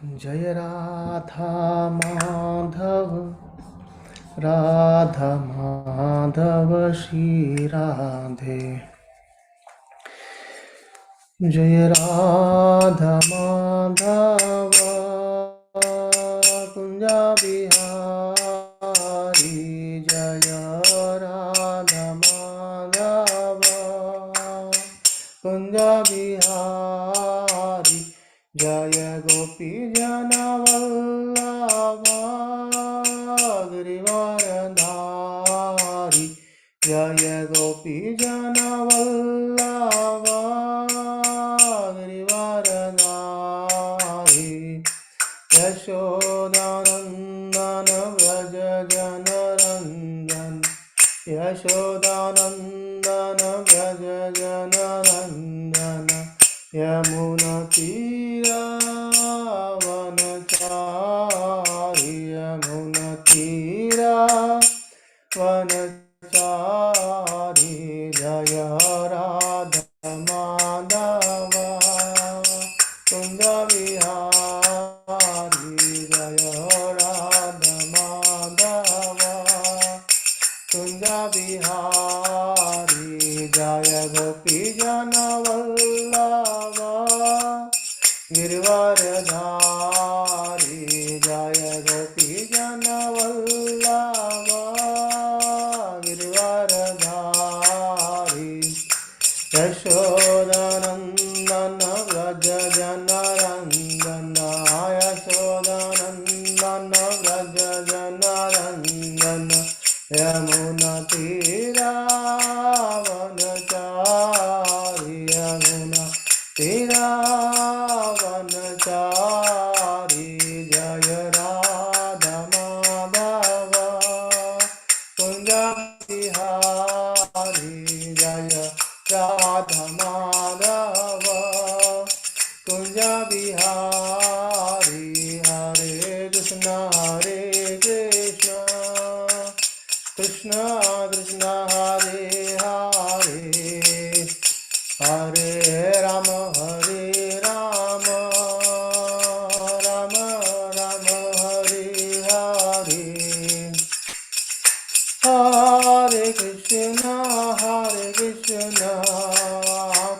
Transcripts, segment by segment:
जय राधा माधव राधा माधव श्री राधे। जय राधा माधव कुंज बिहारी। जय राधा माधव कुंज बिहारी। जय गोपी जन वल्लभ गिरिवरधारी। जय गोपी जन वल्लभ गिरिवरधारी। यशोदानंदन व्रज जनरंजन। यशोदानंदन व्रज जनरंजन। यमुनतीरावनचारि। यमुनतीरावनचारि। जय राधा माधव कुंज बिहारी। जय राधा माधव कुंज बिहारी। जय गोपी जन वल्लभ गिरिवरधारी। जय गोपी जन वल्लभ गिरिवरधारी। यशोदानंदन व्रज जनरंजन। यशोदानंदन व्रज जनरंजन। यमुनतीरावनचारि। यमुनतीरावनचारि। जय राधा माधव कुंज बिहारी। जय राधा माधव कुंज बिहारी। हरे कृष्ण कृष्ण कृष्ण हरे हरे हरे राम राम राम हरे हरे। हरे कृष्ण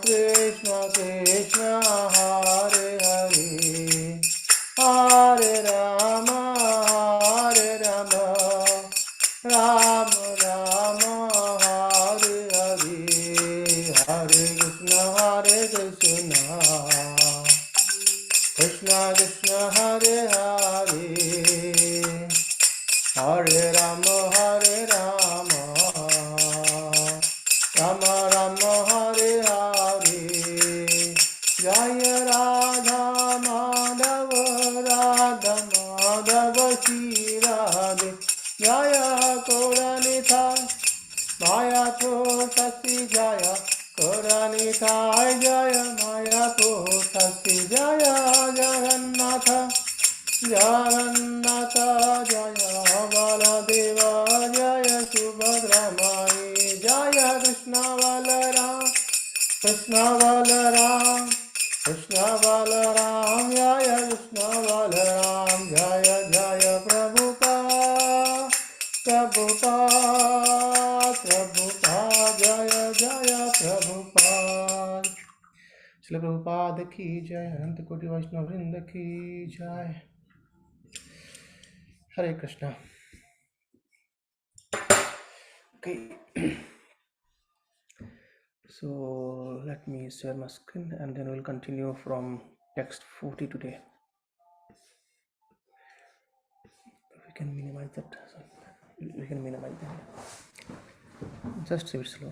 कृष्ण कृष्ण हरे हरे। हरे राम राम राम हरे हरे। हरे कृष्ण कृष्ण कृष्ण हरे हरे। हरे राम राम राम हरे हरे। जय राधा माधव श्री राधे। जय कौरनिताय माया तो शक्ति। जय कौरनिताय जय माया तो शक्ति। जय जगन्नाथ जगन्नाथ। जय बलदेव जय सुभद्रा माई। जय कृष्ण बलराम कृष्ण बलराम जय कृष्ण बलराम। जय जय प्रभुपाद जय जय प्रभुपाद। श्री प्रभुपाद की जय। अनंत कोटि वैष्णव वृंद की जय। हरे Krishna. Okay. So let me share my screen and then we'll continue from text 40 today. We can minimize that. We can minimize that. Just a bit slow.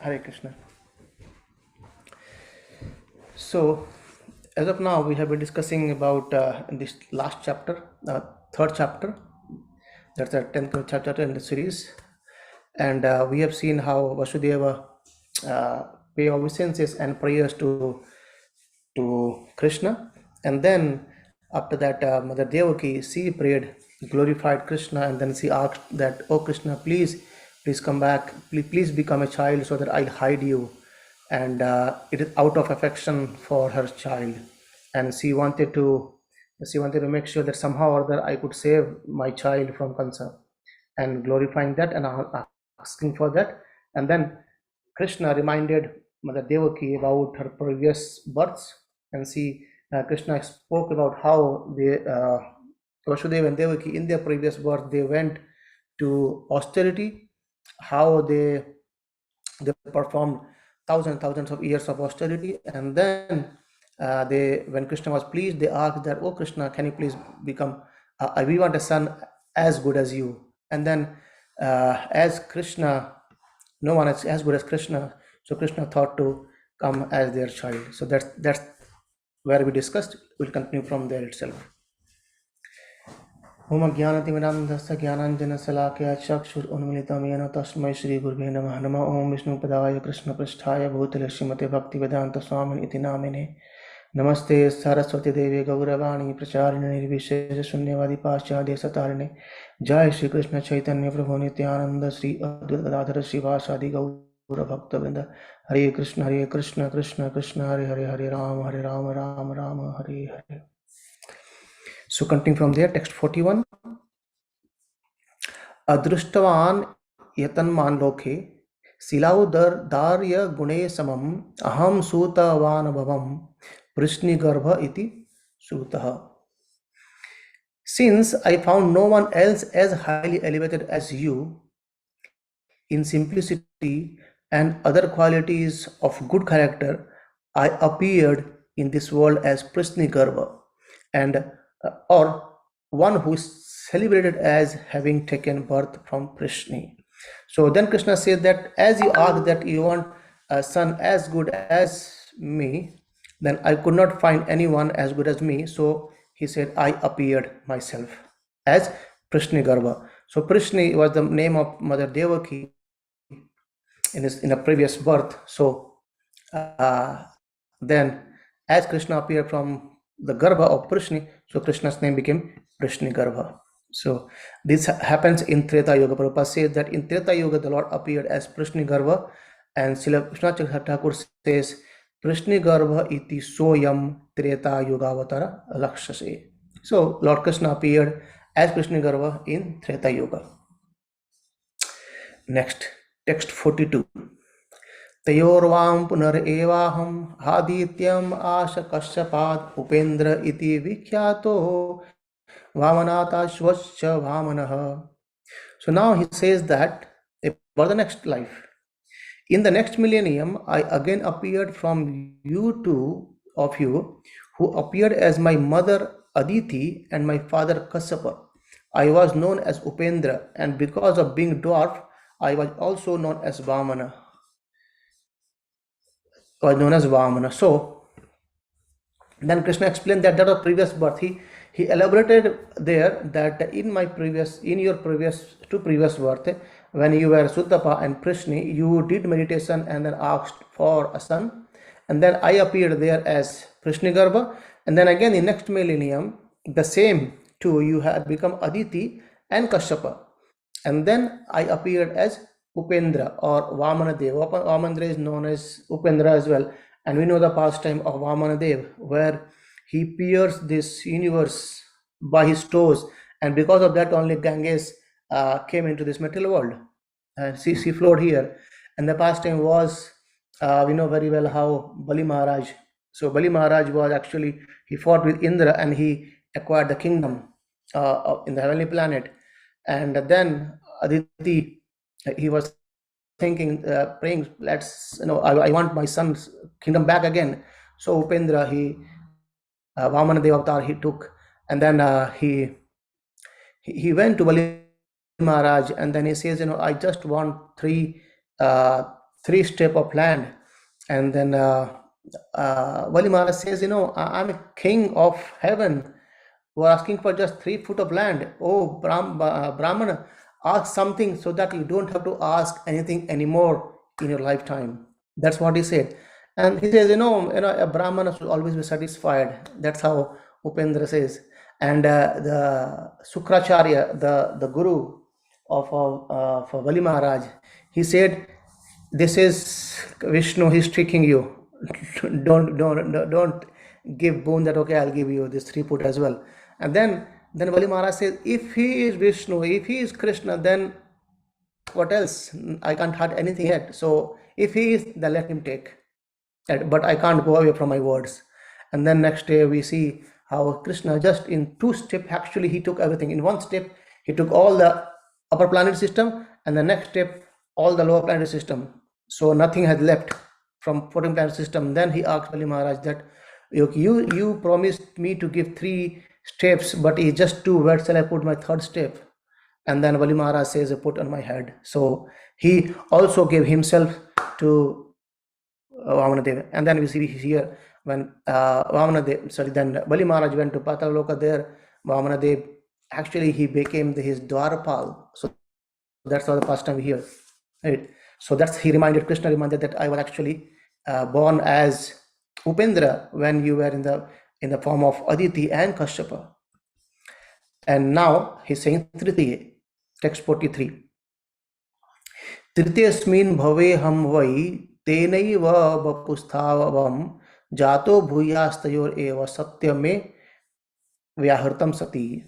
Hare Krishna. So as of now, we have been discussing about this last chapter, third chapter. That's the 10th chapter in the series, and we have seen how Vasudeva pay obeisances and prayers to Krishna, and then after that, Mother Devaki, she prayed, glorified Krishna, and then she asked that, "Oh Krishna, please come back, please become a child so that I'll hide you." And it is out of affection for her child, and she wanted to She wanted to make sure that somehow or other I could save my child from cancer, and glorifying that and asking for that. And then Krishna reminded Mother Devaki about her previous births, and Krishna spoke about how Vasudeva and Devaki in their previous birth they went to austerity, how they performed thousands of years of austerity, and then when Krishna was pleased, they asked that, "Oh Krishna, can you please become? We want a son as good as you." And then, as Krishna, no one is as good as Krishna, so Krishna thought to come as their child. So that's where we discussed. We'll continue from there itself. ओम ज्ञानतिमिरान्धस्य ज्ञानाञ्जनशलाकया चक्षुरुन्मिलितं येन तस्मै श्रीगुरुवे नमः। नमः ओं विष्णुपदाय कृष्णपृष्ठाय भूतले श्रीमते भक्तिवेदान्तस्वामिन् इति नामिने। नमस्ते सरस्वती देवी गौरवाणी प्रचारिणे निर्विशेषशून्यवादी पाश्चादेशतारिणे। जय श्री कृष्ण चैतन्य प्रभु नित्यानंद श्री अद्वैत गदाधर श्रीवासादि गौर भक्तवृंद। हरे कृष्ण कृष्ण कृष्ण हरे हरे, हरे Ram Ram Ram Hare Hare. So continuing from there, text 41. Adrushtavan yatanman lokhe silaudar gune samam aham sutavan bhavam prishni garbha iti sutaha. Since I found no one else as highly elevated as you in simplicity and other qualities of good character, I appeared in this world as Prishni Garbha, and or one who is celebrated as having taken birth from Prishni. So then Krishna says that as you asked that you want a son as good as me, then I could not find anyone as good as me. So he said, I appeared myself as Prishni Garbha. So Prishni was the name of Mother Devaki in a previous birth. So then as Krishna appeared from the Garbha of Prishni, so Krishna's name became Prishni Garbha. So this happens in Treta Yuga. Prabhupada says that in Treta Yuga the Lord appeared as Prishni Garbha, and Srila Krishna Thakur says Prishni Garbha iti soyam Treta Yuga avatara lakshase. So Lord Krishna appeared as Prishni Garbha in Treta Yuga. Next, text 42. तयोर्वां पुनर एवाहं हादित्यम आश कश्यपाद उपेंद्र इति विख्यातो वामनाताश्वश्च वामनः. So now he says that for the next life, in the next millennium, I again appeared from you two of you, who appeared as my mother Aditi and my father Kasyapa. I was known as Upendra, and because of being dwarf, I was also known as Vamana. So then Krishna explained that was previous birth. He elaborated there that in your previous birth, when you were Suttapa and Prishni, you did meditation and then asked for a son, and then I appeared there as Prishni Garbha, and then again in next millennium, the same two, you had become Aditi and Kashyapa, and then I appeared as Upendra or Vamanadev. Vamanadev is known as Upendra as well, and we know the pastime of Vamanadev, where he pierced this universe by his toes, and because of that only Ganges came into this material world, and she flowed here. And the pastime was, we know very well how Bali Maharaj. So Bali Maharaj was actually, he fought with Indra and he acquired the kingdom in the heavenly planet, and then Aditi, he was thinking, praying, I want my son's kingdom back again. So Upendra, Vamanadev avatar he took, and then he went to Bali Maharaj, and then he says, I just want three strip of land, and then Bali Maharaj says, I'm a king of heaven who are asking for just 3 foot of land. Oh, Brahmana, ask something so that you don't have to ask anything anymore in your lifetime. That's what he said. And he says, a Brahmana should always be satisfied. That's how Upendra says. And the Sukracharya, the guru of Bali Maharaj, he said, this is Vishnu, he's tricking you. Don't give boon that, okay, I'll give you this 3 foot as well. And then Bali Maharaj says, if he is Vishnu, if he is Krishna, then what else? I can't hurt anything yet. So if he is, then let him take. But I can't go away from my words. And then next day we see how Krishna just in 2 steps, actually he took everything. In 1 step, he took all the upper planetary system, and the next step, all the lower planetary system. So nothing has left from 14 planetary system. Then he asked Bali Maharaj that, you promised me to give 3 steps, but it's just 2. Where shall I put my 3rd step? And then Bali Maharaj says, put on my head. So he also gave himself to Vamanadev. And then we see here when then Bali Maharaj went to Pataloka there, Vamanadev, actually he became his Dwarapal. So that's all the first time we hear. Right? So that's, Krishna reminded that I was actually born as Upendra when you were in the form of Aditi and Kashyapa. And now he's saying Tritiye, text 43. तृतीयस्मिन् भवे हम वै तेनैव वपुस्थावं जातो भूयास्तयोर एव सत्य में व्याहृतं सति.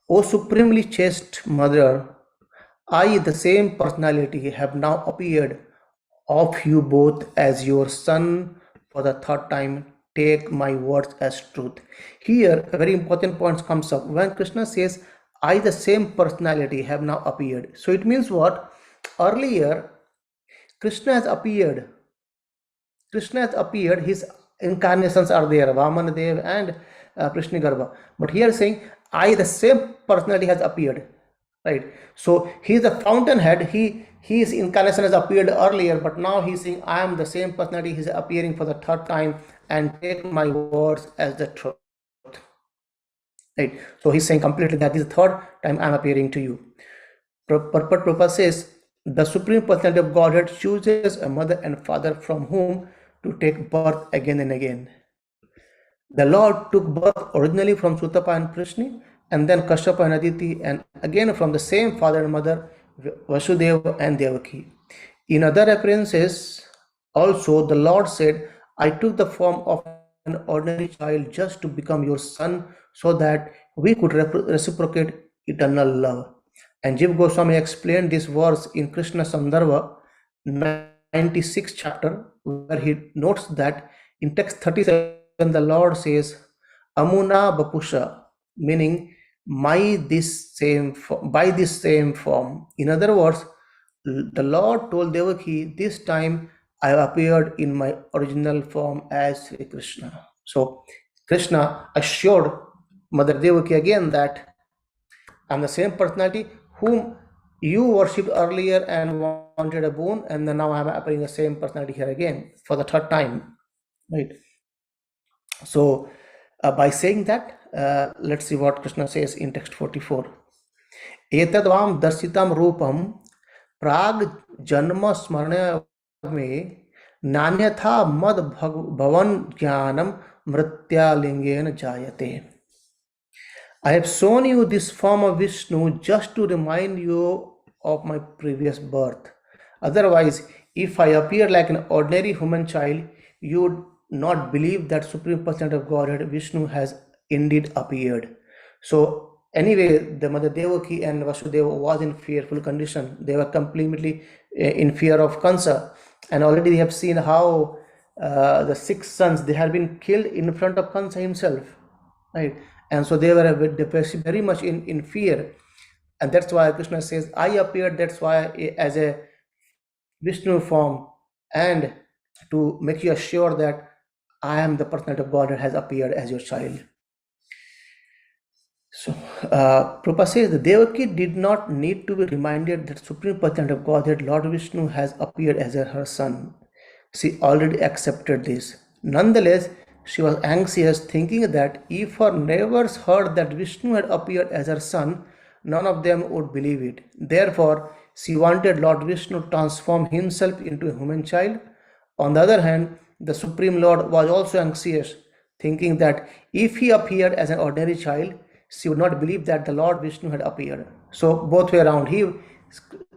O supremely chaste mother, I, the same personality, have now appeared of you both as your son for the 3rd time. Take my words as truth. Here, a very important point comes up. When Krishna says, I, the same personality, have now appeared. So it means what? Earlier, Krishna has appeared. His incarnations are there, Vamanadev and Krishnagarbha. But here saying, I, the same personality, has appeared. Right? So he is the fountainhead. His incarnation has appeared earlier, but now he's saying, I am the same personality. He's appearing for the 3rd time, and take my words as the truth. Right? So he's saying completely that this is the 3rd time I'm appearing to you. Prabhupada says, the Supreme Personality of Godhead chooses a mother and father from whom to take birth again and again. The Lord took birth originally from Sutapa and Prishni, and then Kashyapa and Aditi, and again from the same father and mother, Vasudeva and Devaki. In other appearances, also the Lord said, I took the form of an ordinary child just to become your son, so that we could reciprocate eternal love. And Jiva Goswami explained this verse in Krishna Sandarbha 96th chapter, where he notes that in text 37 the Lord says, Amuna Bapusha, meaning by this same form. In other words, the Lord told Devaki, this time I have appeared in my original form as Sri Krishna. So Krishna assured Mother Devaki again that I'm the same personality whom you worshipped earlier and wanted a boon, and then now I'm appearing the same personality here again for the 3rd time. Right? So by saying that, let's see what Krishna says in text 44. Etadvam darsitam rupam prag janma smarana me nanyatha mad bhavan jnanam mrityalingena jayate. I have shown you this form of Vishnu just to remind you of my previous birth. Otherwise, if I appear like an ordinary human child, you would not believe that Supreme Personality of Godhead, Vishnu, has indeed appeared. So anyway, the Mother Devaki and Vasudeva was in fearful condition. They were completely in fear of Kansa. And already we have seen how the 6 sons, they had been killed in front of Kansa himself. Right? And so they were very much in fear. And that's why Krishna says, I appeared, that's why, as a Vishnu form, and to make you assure that I am the personality of God that has appeared as your child. So Prabhupada says the Devaki did not need to be reminded that Supreme Personality of Godhead, Lord Vishnu, has appeared as her son. She already accepted this. Nonetheless, she was anxious, thinking that if her neighbors heard that Vishnu had appeared as her son, none of them would believe it. Therefore, she wanted Lord Vishnu to transform himself into a human child. On the other hand, the Supreme Lord was also anxious, thinking that if he appeared as an ordinary child, she would not believe that the Lord Vishnu had appeared. So both way around,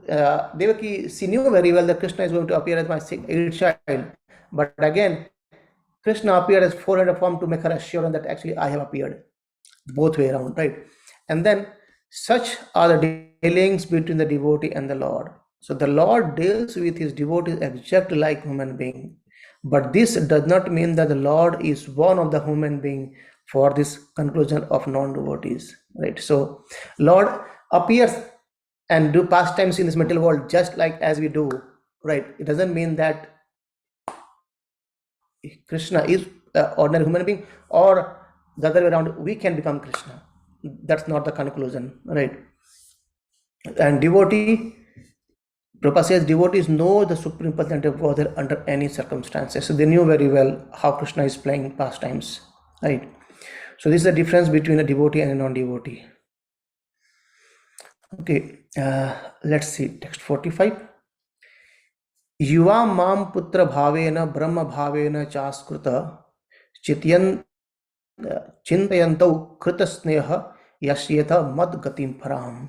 Devaki, she knew very well that Krishna is going to appear as my 8th child. But again, Krishna appeared as four-headed form to make her assurance that actually I have appeared, both way around, right? And then such are the dealings between the devotee and the Lord. So the Lord deals with his devotees exactly like human being. But this does not mean that the Lord is one of the human being for this conclusion of non-devotees, right? So Lord appears and do pastimes in this material world just like as we do, right? It doesn't mean that Krishna is an ordinary human being or the other way around, we can become Krishna. That's not the conclusion, right? And devotee, Prabhupada says devotees know the Supreme Personality of Godhead under any circumstances. So they knew very well how Krishna is playing pastimes, right? So this is the difference between a devotee and a non-devotee. Okay, let's see, text 45. युवा माम पुत्र भावेन ब्रह्म भावेन चास्कृत चितयन् चिन्तयन्तौ कृतस्नेह यस्येत मद गतिं पराम.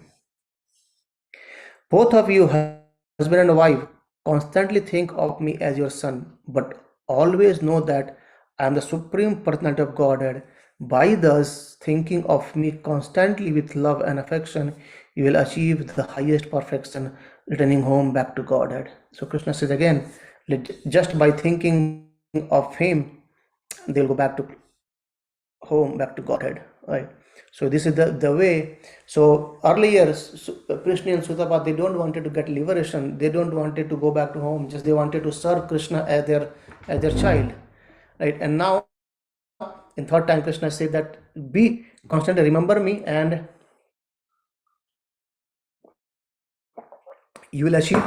Both of you, husband and wife, constantly think of me as your son, but always know that I am the Supreme Personality of Godhead. By thus thinking of me constantly with love and affection, you will achieve the highest perfection, returning home back to Godhead. So Krishna says again, just by thinking of him, they'll go back to home, back to Godhead, right? So this is the way. So earlier, Krishna and Sutapa, they don't wanted to get liberation. They don't wanted to go back to home. Just they wanted to serve Krishna as their child, right? And now, in third time, Krishna said that be constantly remember me, and you will achieve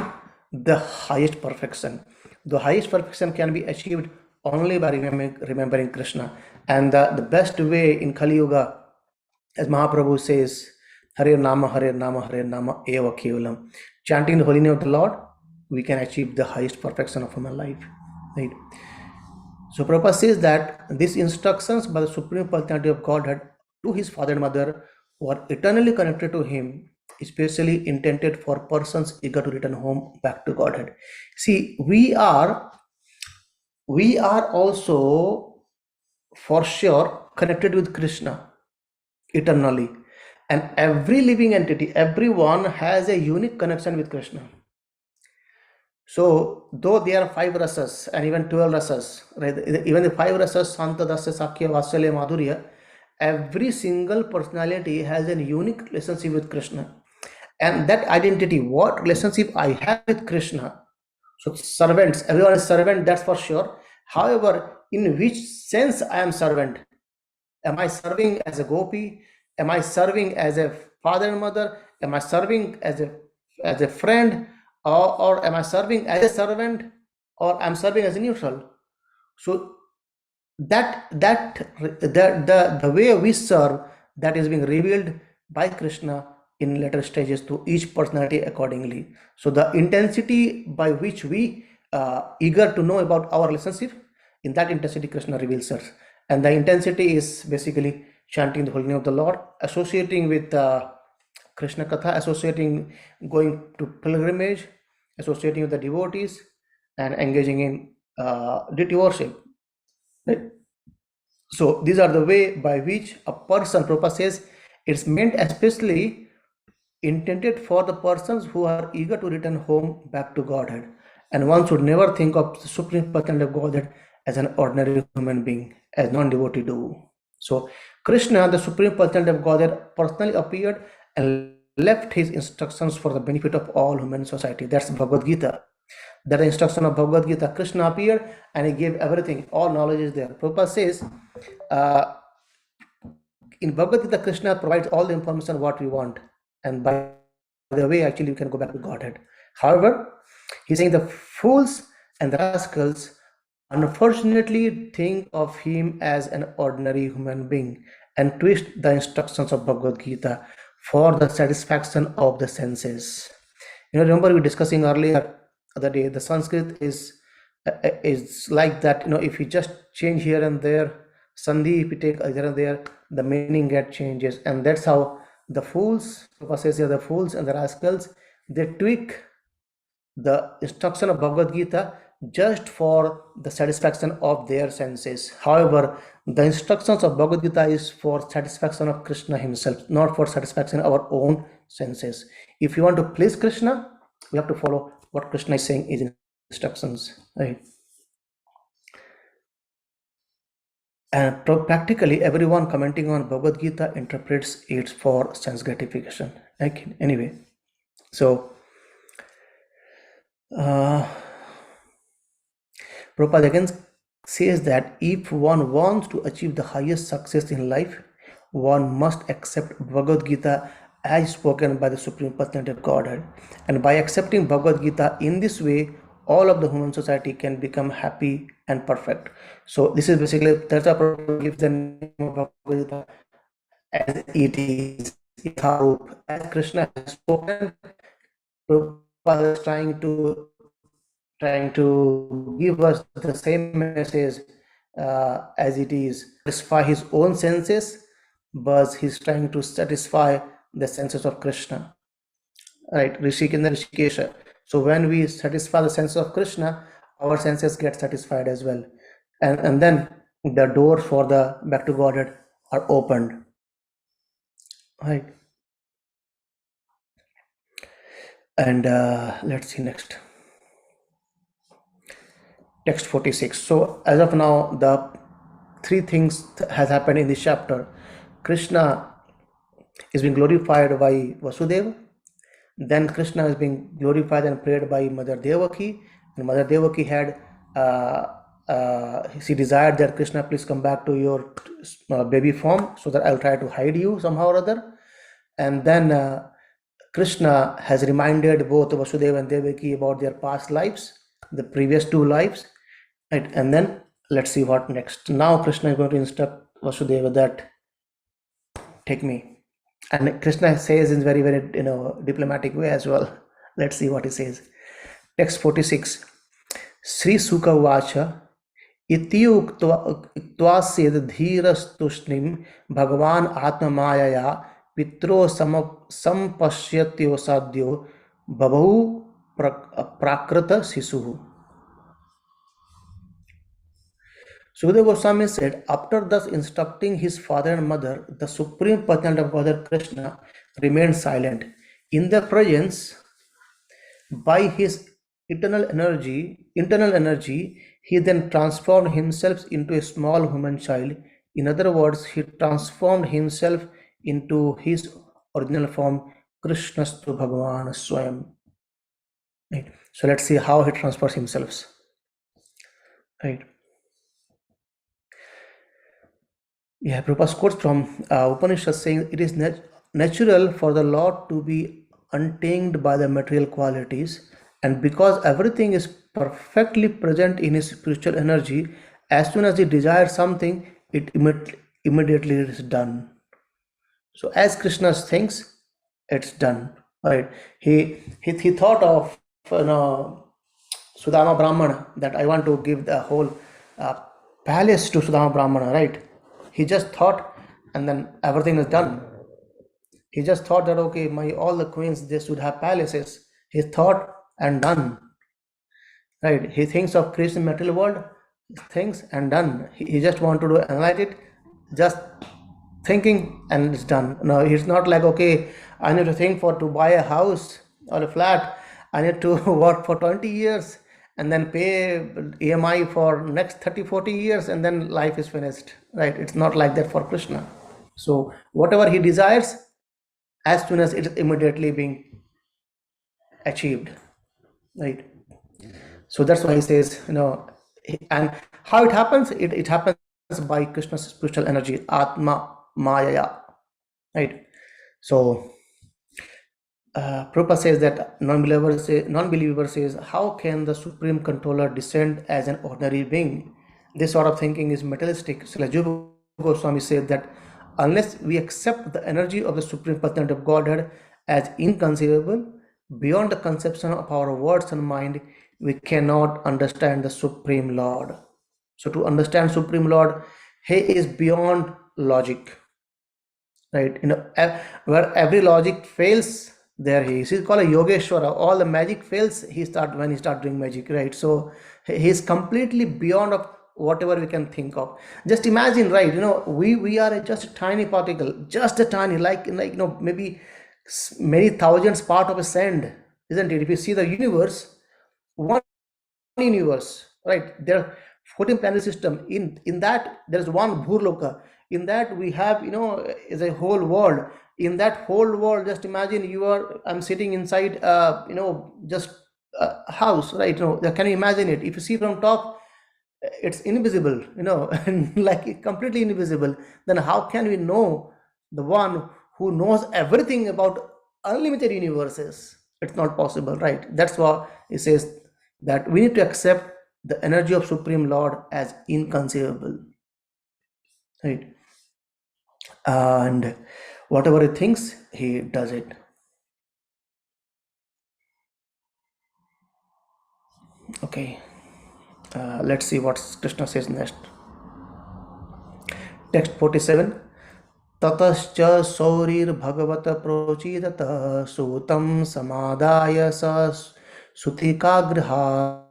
the highest perfection. The highest perfection can be achieved only by remembering Krishna. And the best way in Kali Yuga, as Mahaprabhu says, Hare Nama, Hare Nama, Hare Nama, Eva Kevalam. Chanting the holy name of the Lord, we can achieve the highest perfection of human life. Right? So Prabhupada says that these instructions by the Supreme Personality of Godhead to his father and mother were eternally connected to him, especially intended for persons eager to return home back to Godhead. See, we are also for sure connected with Krishna eternally, and every living entity, everyone has a unique connection with Krishna. So though there are 5 rasas and even 12 rasas, right? Even the 5 rasas, Santa, Dasya, Sakya, Vasalya, Madhurya, every single personality has a unique relationship with Krishna. And that identity, what relationship I have with Krishna. So servants, everyone is servant, that's for sure. However, in which sense I am servant? Am I serving as a gopi? Am I serving as a father and mother? Am I serving as a friend? Or am I serving as a servant? Or I'm serving as a neutral? So the way we serve, that is being revealed by Krishna in later stages to each personality accordingly. So the intensity by which we eager to know about our relationship, in that intensity Krishna reveals us. And the intensity is basically chanting the holy name of the Lord, associating with Krishna Katha, associating, going to pilgrimage, associating with the devotees, and engaging in deity worship. Right? So these are the way by which a person, Prabhupada says, it's meant especially intended for the persons who are eager to return home back to Godhead. And one should never think of the Supreme Personality of Godhead as an ordinary human being, as non-devotee do. So Krishna, the Supreme Personality of Godhead, personally appeared and left his instructions for the benefit of all human society. That's Bhagavad Gita. That the instruction of Bhagavad Gita. Krishna appeared and he gave everything. All knowledge is there. Prabhupada says, in Bhagavad Gita, Krishna provides all the information what we want. And by the way, actually, we can go back to Godhead. However, he's saying the fools and the rascals unfortunately think of him as an ordinary human being and twist the instructions of Bhagavad Gita for the satisfaction of the senses. Remember we were discussing earlier the day, the Sanskrit is like that. If you just change here and there, sandhi, if you take here and there, the meaning get changes, and that's how the fools, the fools and the rascals, they tweak the instruction of Bhagavad Gita just for the satisfaction of their senses. However, the instructions of Bhagavad Gita is for satisfaction of Krishna himself, not for satisfaction of our own senses. If you want to please Krishna, we have to follow what Krishna is saying is instructions, right? And practically everyone commenting on Bhagavad Gita interprets it for sense gratification. Anyway, so Prabhupada again says that if one wants to achieve the highest success in life, one must accept Bhagavad Gita as spoken by the Supreme Personality of Godhead. And by accepting Bhagavad Gita in this way, all of the human society can become happy and perfect. So this is basically, that's why Prabhupada gives the name of Bhagavad Gita as it is, as Krishna has spoken. Prabhupada is trying to give us the same message as it is, satisfy his own senses, but he's trying to satisfy the senses of Krishna, right? Rishikesha. So when we satisfy the senses of Krishna, our senses get satisfied as well, and then the doors for the back to Godhead are opened, right? And let's see next. Text 46. So as of now, the three things has happened in this chapter. Krishna is being glorified by Vasudeva. Then Krishna is being glorified and prayed by Mother Devaki. And Mother Devaki had she desired that Krishna, please come back to your baby form so that I'll try to hide you somehow or other. And then Krishna has reminded both Vasudeva and Devaki about their past lives, the previous two lives, right? And then let's see what next. Now Krishna is going to instruct Vasudeva that take me. And Krishna says in very, very diplomatic way as well. Let's see what he says. Text 46. Sri Sukha Vacha Ityuktvasid dhirastushnim Bhagavan Atma Mayaya Pitro Sampashyatyo Sadhyo Babau Prakrita Sisuhu. Sukadeva Goswami said, after thus instructing his father and mother, the Supreme Personality of Godhead Krishna remained silent. In their presence, by his internal energy, he then transformed himself into a small human child. In other words, he transformed himself into his original form, Krishnastu Bhagavan Swayam. Right. So let's see how he transfers himself. Right. Yeah, Prabhupada quotes from Upanishad saying it is natural for the Lord to be untamed by the material qualities, and because everything is perfectly present in his spiritual energy, as soon as he desires something, it immediately is done. So as Krishna thinks, it's done. Right? He thought of Sudama Brahmana, that I want to give the whole palace to Sudama Brahmana, right? He just thought, and then everything is done. He just thought that, okay, all the queens, they should have palaces. He thought and done. Right? He thinks of creation material world, thinks and done. He just wanted to analyze it, just thinking and it's done. No, it's not like, okay, I need to think to buy a house or a flat. I need to work for 20 years and then pay EMI for next 30-40 years and then life is finished, right? It's not like that for Krishna. So whatever he desires, as soon as it is immediately being achieved, right? So that's why he says, and how it happens? It happens by Krishna's spiritual energy, Atma Maya, right? So Prabhupada says that non-believer says, how can the Supreme Controller descend as an ordinary being? This sort of thinking is materialistic. Jiva Goswami said that unless we accept the energy of the Supreme Personality of Godhead as inconceivable, beyond the conception of our words and mind, we cannot understand the Supreme Lord. So to understand Supreme Lord, he is beyond logic, right? Where every logic fails, There he is. He's called a Yogeshwara. All the magic fails. When he start doing magic, right? So he's completely beyond of whatever we can think of. Just imagine, right? We are just a tiny particle, just a tiny, like maybe many thousands part of a sand, isn't it? If you see the universe, one universe, right? There are 14 planet system. In that there is one Bhurloka. In that we have, is a whole world. In that whole world, just imagine I'm sitting inside, just a house, right? Can you imagine it? If you see from top, it's invisible, and like completely invisible. Then how can we know the one who knows everything about unlimited universes? It's not possible, right? That's why it says that we need to accept the energy of Supreme Lord as inconceivable, right? And whatever he thinks, he does it. Okay, let's see what Krishna says next. Text 47. ततश्च सौरिर्भगवत प्रोचिदत सूतं समादाय स सुतिकागृहात्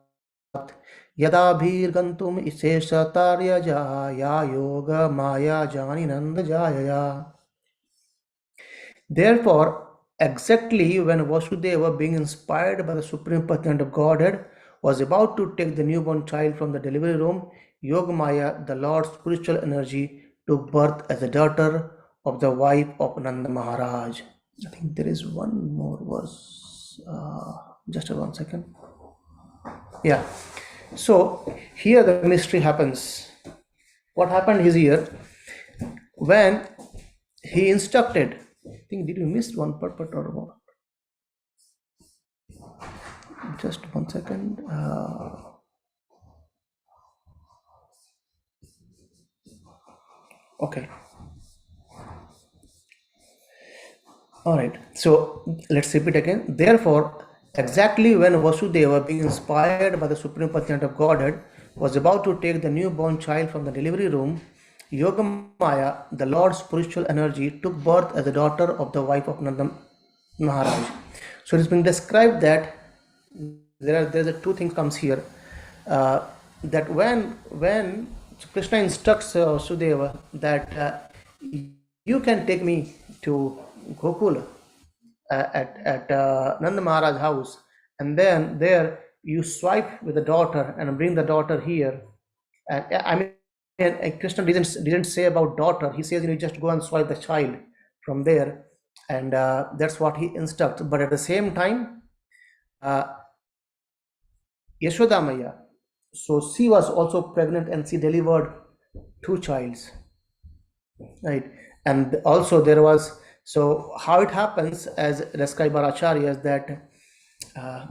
यदाभिर्गन्तुम् शेषतार्यजा या योग माया जानिनन्द जायया. Therefore, exactly when Vasudeva, being inspired by the Supreme Personality of Godhead, was about to take the newborn child from the delivery room, Yogamaya, the Lord's spiritual energy, took birth as a daughter of the wife of Nanda Maharaj. I think there is one more verse. Just 1 second. Yeah. So here the mystery happens. What happened is here when he instructed. I think did you miss one part or what? Just 1 second. Okay. All right. So let's repeat again. Therefore, exactly when Vasudeva, being inspired by the Supreme Personality of Godhead, was about to take the newborn child from the delivery room, Yogamaya, the Lord's spiritual energy, took birth as a daughter of the wife of Nanda Maharaj. So it has been described that there's a two things comes here. That when Krishna instructs Sudeva that you can take me to Gokula at Nanda Maharaj house, and then there you swipe with the daughter and bring the daughter here. I mean, Krishna didn't say about daughter. He says you just go and swipe the child from there, and that's what he instructs. But at the same time, Yashoda Maya, so she was also pregnant and she delivered two childs, right? And also there was, so how it happens as described by Acharyas that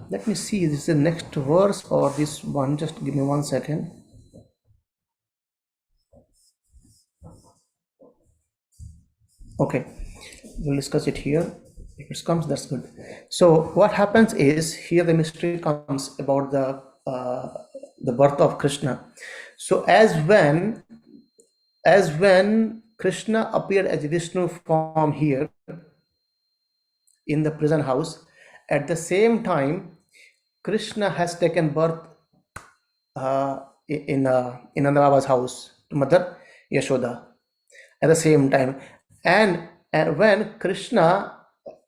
let me see, this is the next verse or this one, just give me 1 second. Okay, we'll discuss it here. If it comes, that's good. So what happens is here the mystery comes about the birth of Krishna. So as when Krishna appeared as Vishnu form here in the prison house, at the same time Krishna has taken birth in Nanda Baba's house to Mother Yashoda at the same time. And when Krishna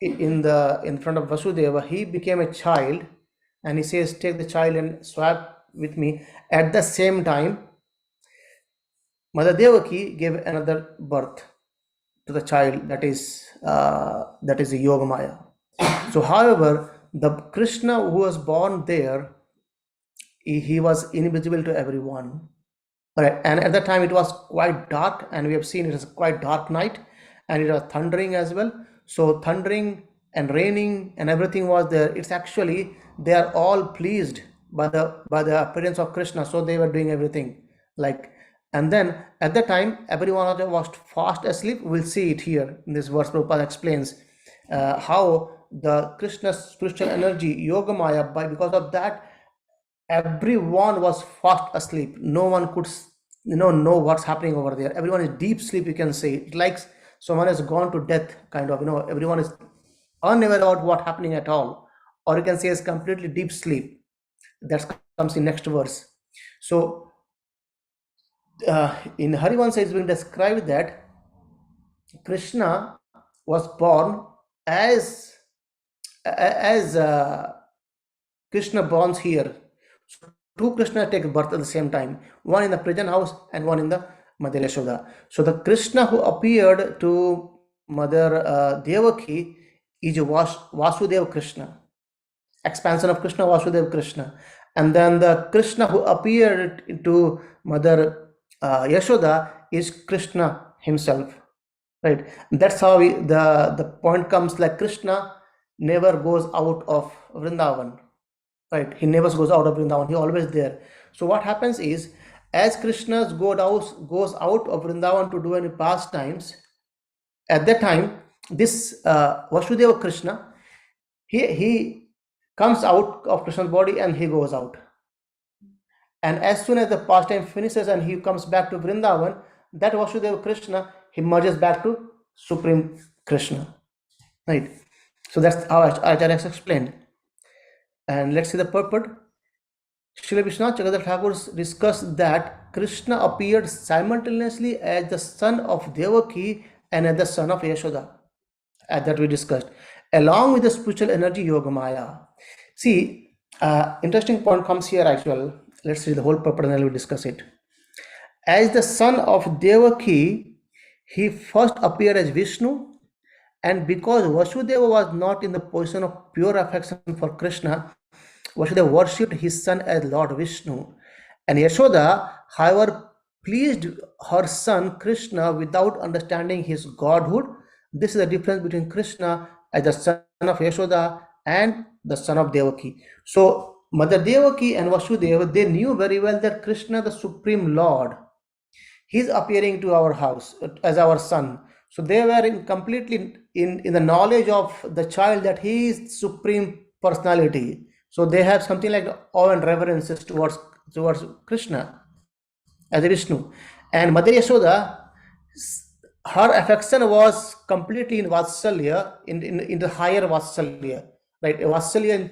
in front of Vasudeva, he became a child, and he says, take the child and swap with me. At the same time, Mother Devaki gave another birth to the child, that is the Yogamaya. So however, the Krishna who was born there, he was invisible to everyone. Right. And at that time it was quite dark, and we have seen it was quite dark night, and it was thundering as well. So thundering and raining and everything was there. It's actually they are all pleased by the appearance of Krishna, so they were doing everything like. And then at that time everyone was fast asleep. We'll see it here in this verse. Prabhupada explains how the Krishna's spiritual energy Yogamaya, because of that everyone was fast asleep. No one could know what's happening over there. Everyone is deep sleep, you can say. It's like someone has gone to death, kind of. Everyone is unaware about what happening at all, or you can say is completely deep sleep. That comes in next verse. So in Harivansa it's being described that Krishna was born as Krishna born here. So two Krishna take birth at the same time, one in the prison house and one in the Mother Yashoda. So the Krishna who appeared to Mother Devaki is Vasudeva Krishna, expansion of Krishna, Vasudeva Krishna. And then the Krishna who appeared to Mother Yashoda is Krishna himself. Right. That's how the point comes, like Krishna never goes out of Vrindavan. Right. He never goes out of Vrindavan. He always there. So what happens is, as Krishna goes out of Vrindavan to do any pastimes, at that time, this Vasudeva Krishna, he comes out of Krishna's body and he goes out. And as soon as the pastime finishes and he comes back to Vrindavan, that Vasudeva Krishna, he merges back to Supreme Krishna. Right. So that's how Acharya has explained. And let's see the purport. Srila Vishwanath Chakravarti Thakur discussed that Krishna appeared simultaneously as the son of Devaki and as the son of Yashoda, as that we discussed, along with the spiritual energy Yogamaya. See, interesting point comes here as well. Let's see the whole purport and then we'll discuss it. As the son of Devaki, he first appeared as Vishnu, and because Vasudeva was not in the position of pure affection for Krishna, Vasudeva worshipped his son as Lord Vishnu. And Yashoda, however, pleased her son Krishna without understanding his godhood. This is the difference between Krishna as the son of Yashoda and the son of Devaki. So Mother Devaki and Vasudeva, they knew very well that Krishna, the Supreme Lord, he's appearing to our house as our son. So they were completely in the knowledge of the child that he is Supreme Personality. So they have something like awe and reverences towards Krishna as a Vishnu. And Mother Yashoda, her affection was completely in Vatsalya, in the higher Vatsalya. Right? Vatsalya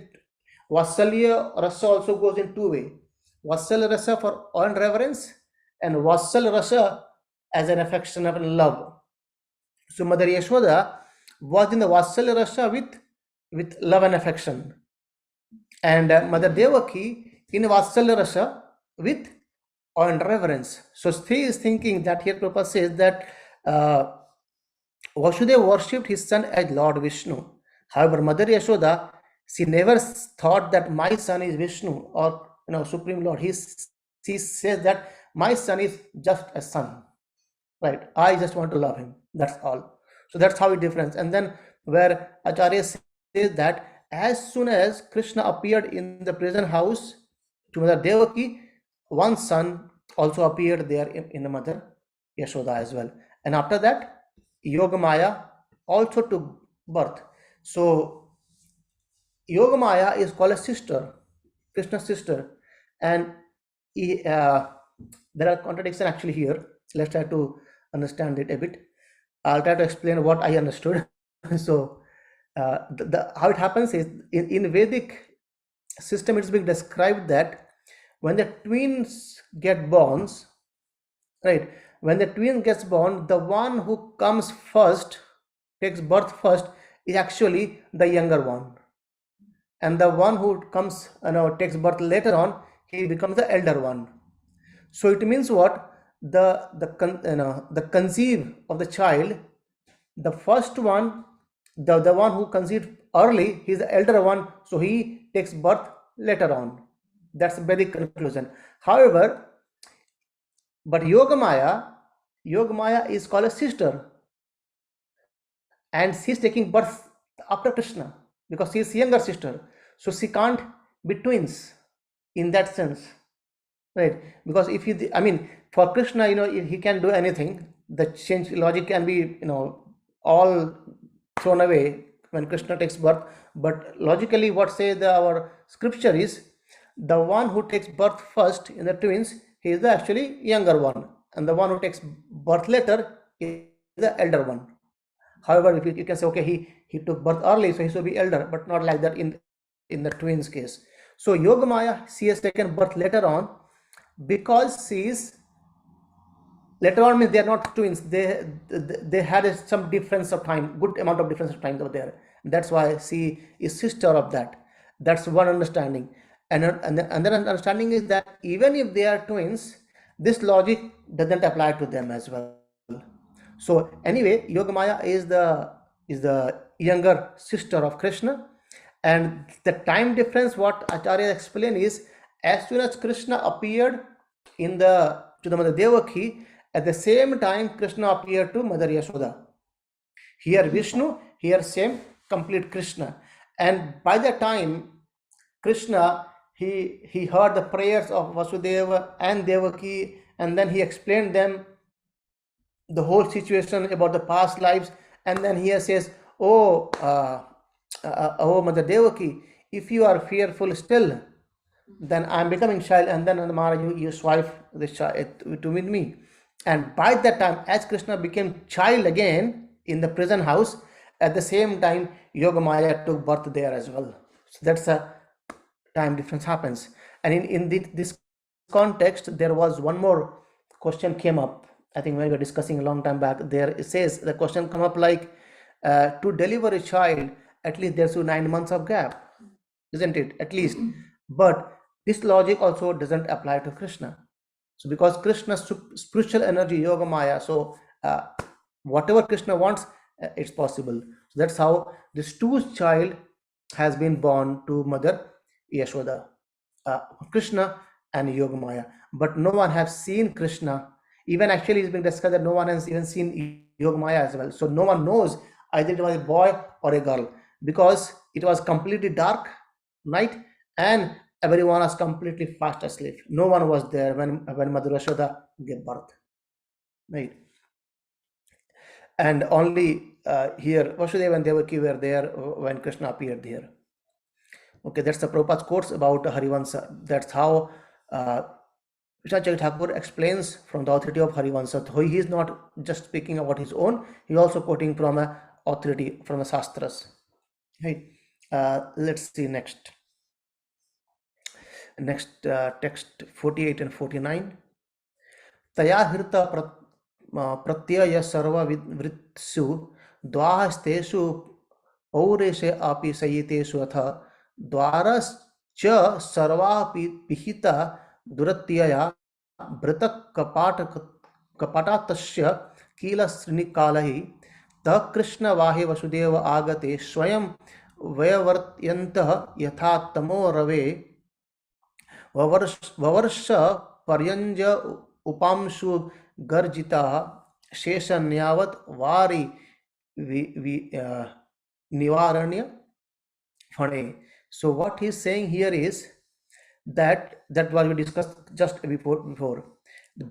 rasa also goes in two ways. Vatsalya rasa for awe and reverence, and Vatsalya rasa as an affection of love. So Mother Yashoda was in the Vatsalya rasa with love and affection, and Mother Devaki in Vatsalya rasa with awe and reverence. So he is thinking that here Prabhupada says that Vasudeva worshipped his son as Lord Vishnu. However, Mother Yashoda, she never thought that my son is Vishnu or Supreme Lord. She says that my son is just a son. Right? I just want to love him. That's all. So that's how it difference. And then where Acharya says that as soon as Krishna appeared in the prison house to Mother Devaki, one son also appeared there in the Mother Yashoda as well. And after that, Yogamaya also took birth. So Yogamaya is called a sister, Krishna's sister. And there are contradictions actually here. Let's try to understand it a bit. I'll try to explain what I understood. So how it happens is in Vedic system, it's being described that when the twins get born, right? When the twin gets born, the one who comes first, takes birth first, is actually the younger one, and the one who comes, takes birth later on, he becomes the elder one. So it means what? The conceive of the child, the first one, the one who conceived early, he is the elder one, so he takes birth later on. That's the Vedic conclusion. However, but Yogamaya is called a sister, and she's taking birth after Krishna because she is younger sister, so she can't be twins in that sense, right? Because if you, for Krishna, he can do anything. The change logic can be, all thrown away when Krishna takes birth. But logically, what say our scripture is, the one who takes birth first in the twins, he is the actually younger one, and the one who takes birth later is the elder one. However, if you can say, okay, he took birth early, so he should be elder, but not like that in the twins case. So Yogamaya, she has taken birth later on because she is later on, means they are not twins. They had some difference of time, good amount of difference of time over there. That's why she is sister of that. That's one understanding. And the another understanding is that even if they are twins, this logic doesn't apply to them as well. So anyway, Yogamaya is the younger sister of Krishna, and the time difference what Acharya explained is, as soon as Krishna appeared in the to the Mother Devaki, at the same time Krishna appeared to Mother Yashoda. Here Vishnu, here same complete Krishna. And by the time Krishna, he heard the prayers of Vasudeva and Devaki, and then he explained them the whole situation about the past lives, and then he says, oh oh Mother Devaki, if you are fearful still, then I am becoming child, and then Maharaj, you swipe this child to with me. And by that time, as Krishna became child again in the prison house, at the same time Yogamaya took birth there as well. So that's a time difference happens. And this context, there was one more question came up. I think when we were discussing a long time back, there it says the question come up like, to deliver a child, at least there's 9 months of gap, isn't it? At least. But this logic also doesn't apply to Krishna. So because Krishna's spiritual energy, Yogamaya, so whatever Krishna wants, it's possible. So that's how this two child has been born to Mother Yashoda, Krishna and Yogamaya. But no one has seen Krishna. Even actually it's been discussed that no one has even seen Yogamaya as well. So no one knows either it was a boy or a girl, because it was completely dark night and everyone was completely fast asleep. No one was there when Mother Yashoda gave birth, right? And only here Vasudeva and Devaki were there when Krishna appeared there. Okay, that's the Prabhupada's quotes about Harivansa. That's how Vishwanath Thakur explains from the authority of Harivansa. So he is not just speaking about his own, he is also quoting from a authority from the Shastras. Right. Let's see next. Next text 48 and 49. Taya hirta pratyaya sarva vritsu dvahasteshu पौरेशे अपि सयितेषु अथ द्वारश्च सर्वा पिहिता दुरत्यया भृतः कपाटातस्य किल श्रीनिकालः तः कृष्णवाहे वसुदेव आगते स्वयं वयवर्त्यन्तः यथा तमो रवे ववर्ष पर्यंज उपांशु गर्जितः शेषन्यावत् वारि Nivaranya Phane. So what he's saying here is that what we discussed just before.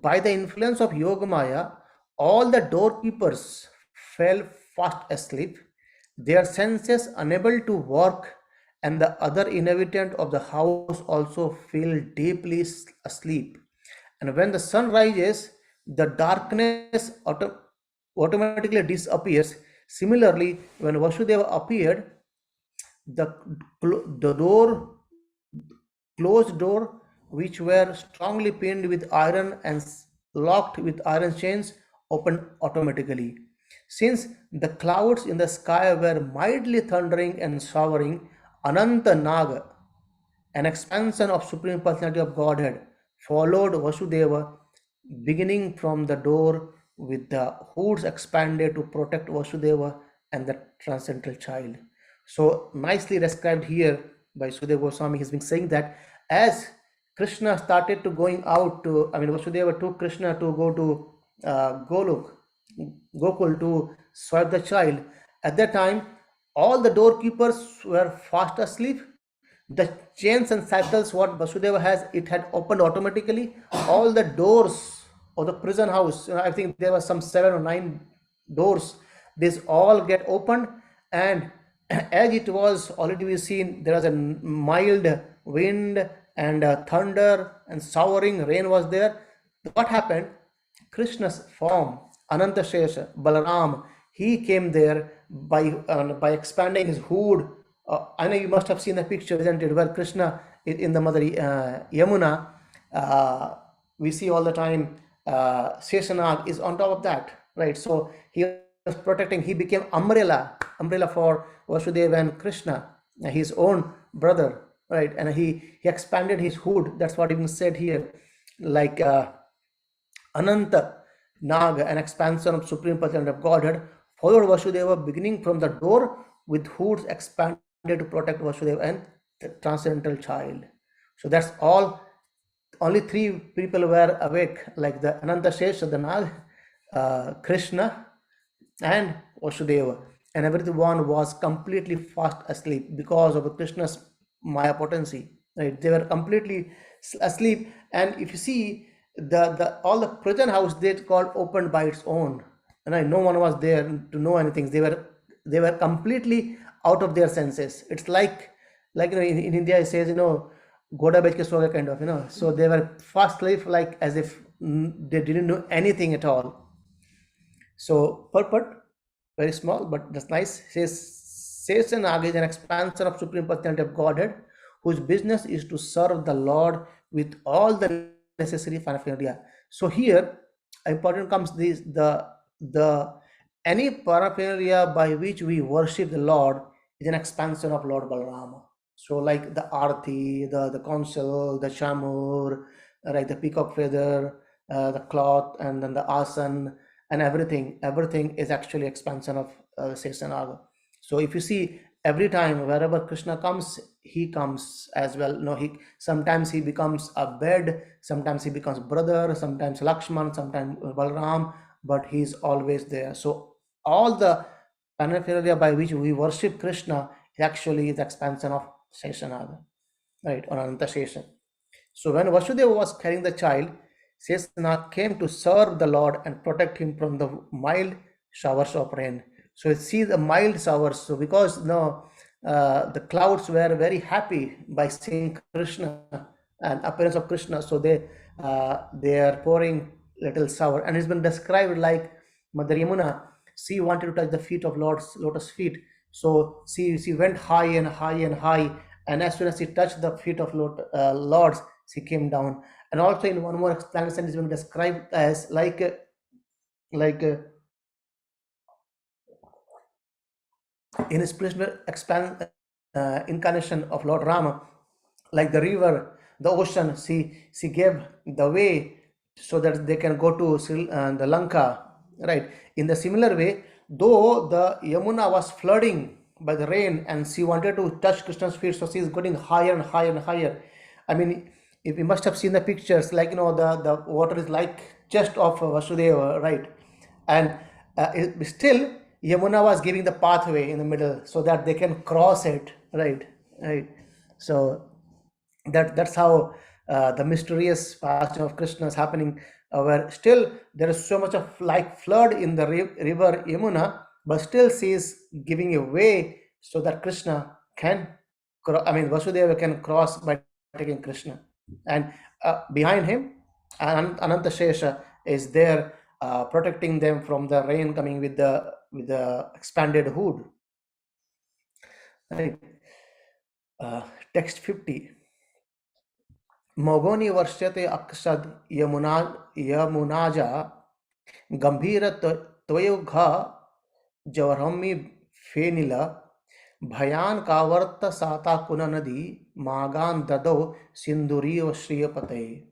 By the influence of Yogamaya, all the doorkeepers fell fast asleep, their senses unable to work, and the other inhabitant of the house also fell deeply asleep. And when the sun rises, the darkness automatically disappears. Similarly, when Vasudeva appeared, the closed door, which were strongly pinned with iron and locked with iron chains, opened automatically. Since the clouds in the sky were mildly thundering and showering, Ananta Naga, an expansion of Supreme Personality of Godhead, followed Vasudeva, beginning from the door with the hoods expanded to protect Vasudeva and the transcendental child. So nicely described here by Sudeva Goswami. He's been saying that as Krishna started to going out to, Vasudeva took Krishna to go to Gokul to swipe the child. At that time, all the doorkeepers were fast asleep. The chains and cycles what Vasudeva has, it had opened automatically. All the doors of the prison house, I think there were some 7 or 9 doors, these all get opened, and as it was already we seen, there was a mild wind and thunder and showering rain was there. What happened? Krishna's form, Ananta Shesha, Balaram, he came there by expanding his hood. I know you must have seen the picture, isn't it, where Krishna in the mother Yamuna, we see all the time Sheshanag is on top of that, right? So he was protecting, he became umbrella for Vasudeva and Krishna, his own brother, right? And he expanded his hood. That's what even said here, like Ananta Naga, an expansion of Supreme Personality of Godhead, followed Vasudeva beginning from the door with hoods expanded to protect Vasudeva and the transcendental child. So that's all. Only three people were awake, like the Ananta Shesha, the Nag, Krishna, and Vasudeva. And everyone was completely fast asleep because of Krishna's Maya potency. Right? They were completely asleep. And if you see the all the prison house, they called opened by its own. And no one was there to know anything. They were completely out of their senses. It's like in India it says, goda bech ke so gaya kind of, so they were fast asleep, like as if they didn't know anything at all. So purport, very small, but that's nice. Says an is an expansion of Supreme Personality of Godhead, whose business is to serve the Lord with all the necessary paraphernalia. So here, important comes this the any paraphernalia by which we worship the Lord is an expansion of Lord Balarama. So like the arti, the council, the shamur, like the peacock feather, the cloth, and then the asan, and everything is actually expansion of Sesanaga. So if you see, every time wherever Krishna comes, he comes as well. He sometimes he becomes a bed, sometimes he becomes brother, sometimes Lakshman, sometimes Balram, but he's always there. So all the paraphernalia by which we worship Krishna actually is the expansion of Sesanaga, right, or Ananta Shesha. So when Vasudeva was carrying the child, Sesana came to serve the Lord and protect him from the mild showers of rain. So you see the mild showers. So because the clouds were very happy by seeing Krishna and appearance of Krishna, so they are pouring little shower, and it's been described like Mother Yamuna. She wanted to touch the feet of Lord's lotus feet, so she went high and high and high, and as soon as she touched the feet of Lord's, she came down. And also in one more explanation is being described as like in his spiritual incarnation of Lord Rama, like the river, the ocean, she gave the way so that they can go to the Lanka, right? In the similar way, though the Yamuna was flooding by the rain and she wanted to touch Krishna's feet, so she is getting higher and higher and higher. I mean, if you must have seen the pictures, like the water is like chest of Vasudeva, right? And still Yamuna was giving the pathway in the middle so that they can cross it, right? So that's how the mysterious passage of Krishna is happening, where still there is so much of like flood in the river Yamuna, but still she is giving a way so that Krishna can, Vasudeva can cross by taking Krishna. And behind him, Ananta Shesha is there protecting them from the rain coming with the expanded hood. Right. Text 50. Mogoni varshate aksad yamunaja gambhira tvayogha javarhammi fenila भयान कावर्त साता कुन नदी मागान ददो सिंदूरीव श्रीयपते.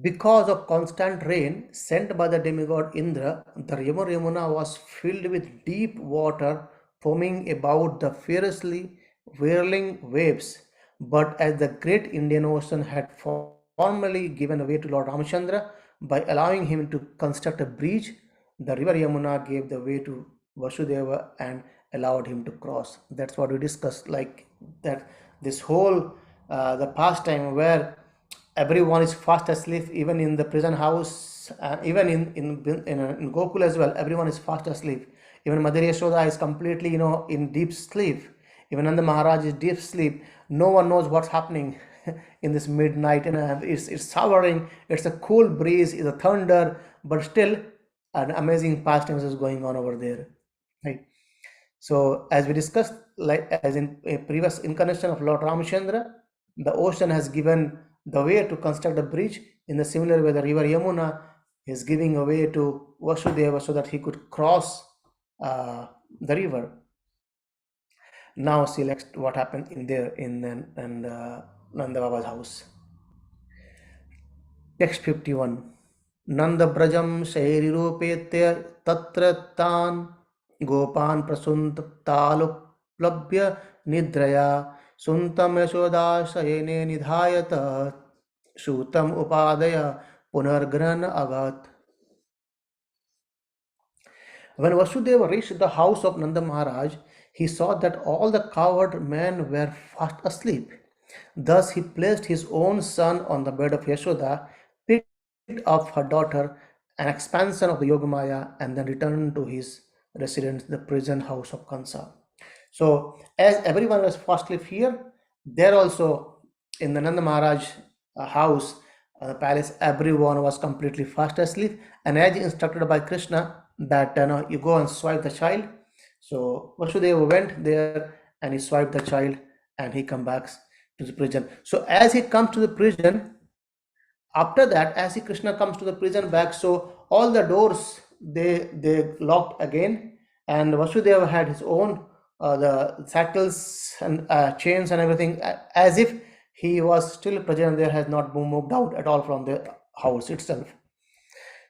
Because of constant rain sent by the demigod Indra, the river Yamuna was filled with deep water foaming about the fiercely whirling waves. But as the great Indian Ocean had formally given way to Lord Ramachandra by allowing him to construct a bridge, the river Yamuna gave the way to Vasudeva and allowed him to cross. That's what we discussed, like that this whole the pastime where everyone is fast asleep, even in the prison house, even in Gokul as well, everyone is fast asleep. Even Mother Yashoda is completely in deep sleep. Even Nanda Maharaj is deep sleep. No one knows what's happening in this midnight, and it's showering, it's a cool breeze, it's a thunder, but still an amazing pastimes is going on over there, right? So as we discussed, like as in a previous incarnation of Lord Ramchandra, the ocean has given the way to construct a bridge. In the similar way, the river Yamuna is giving a way to Vasudeva so that he could cross the river. Now see next what happened in there in Nanda Baba's house. Text 51. Nanda Brajam Shairirupeत्य तत्र तान् गोपान् प्रसुप्तालुप्लभ्य निद्रया सुन्तं यशोदाशयने निधायत शूतम् उपादय पुनर्गृहन् अगात्. When Vasudeva reached the house of Nanda Maharaj, he saw that all the cowherd men were fast asleep. Thus he placed his own son on the bed of Yashoda, picked up her daughter, an expansion of the Yogamaya, and then returned to his residence, the prison house of Kansa. So, as everyone was fast asleep here, there also in the Nanda Maharaj house, palace, everyone was completely fast asleep, and as instructed by Krishna that you go and swipe the child. So Vasudeva went there and he swiped the child and he come back to the prison. So as he comes to the prison, after that, as Krishna comes to the prison back, so all the doors they locked again, and Vasudeva had his own the shackles and chains and everything, as if he was still present there, has not moved out at all from the house itself.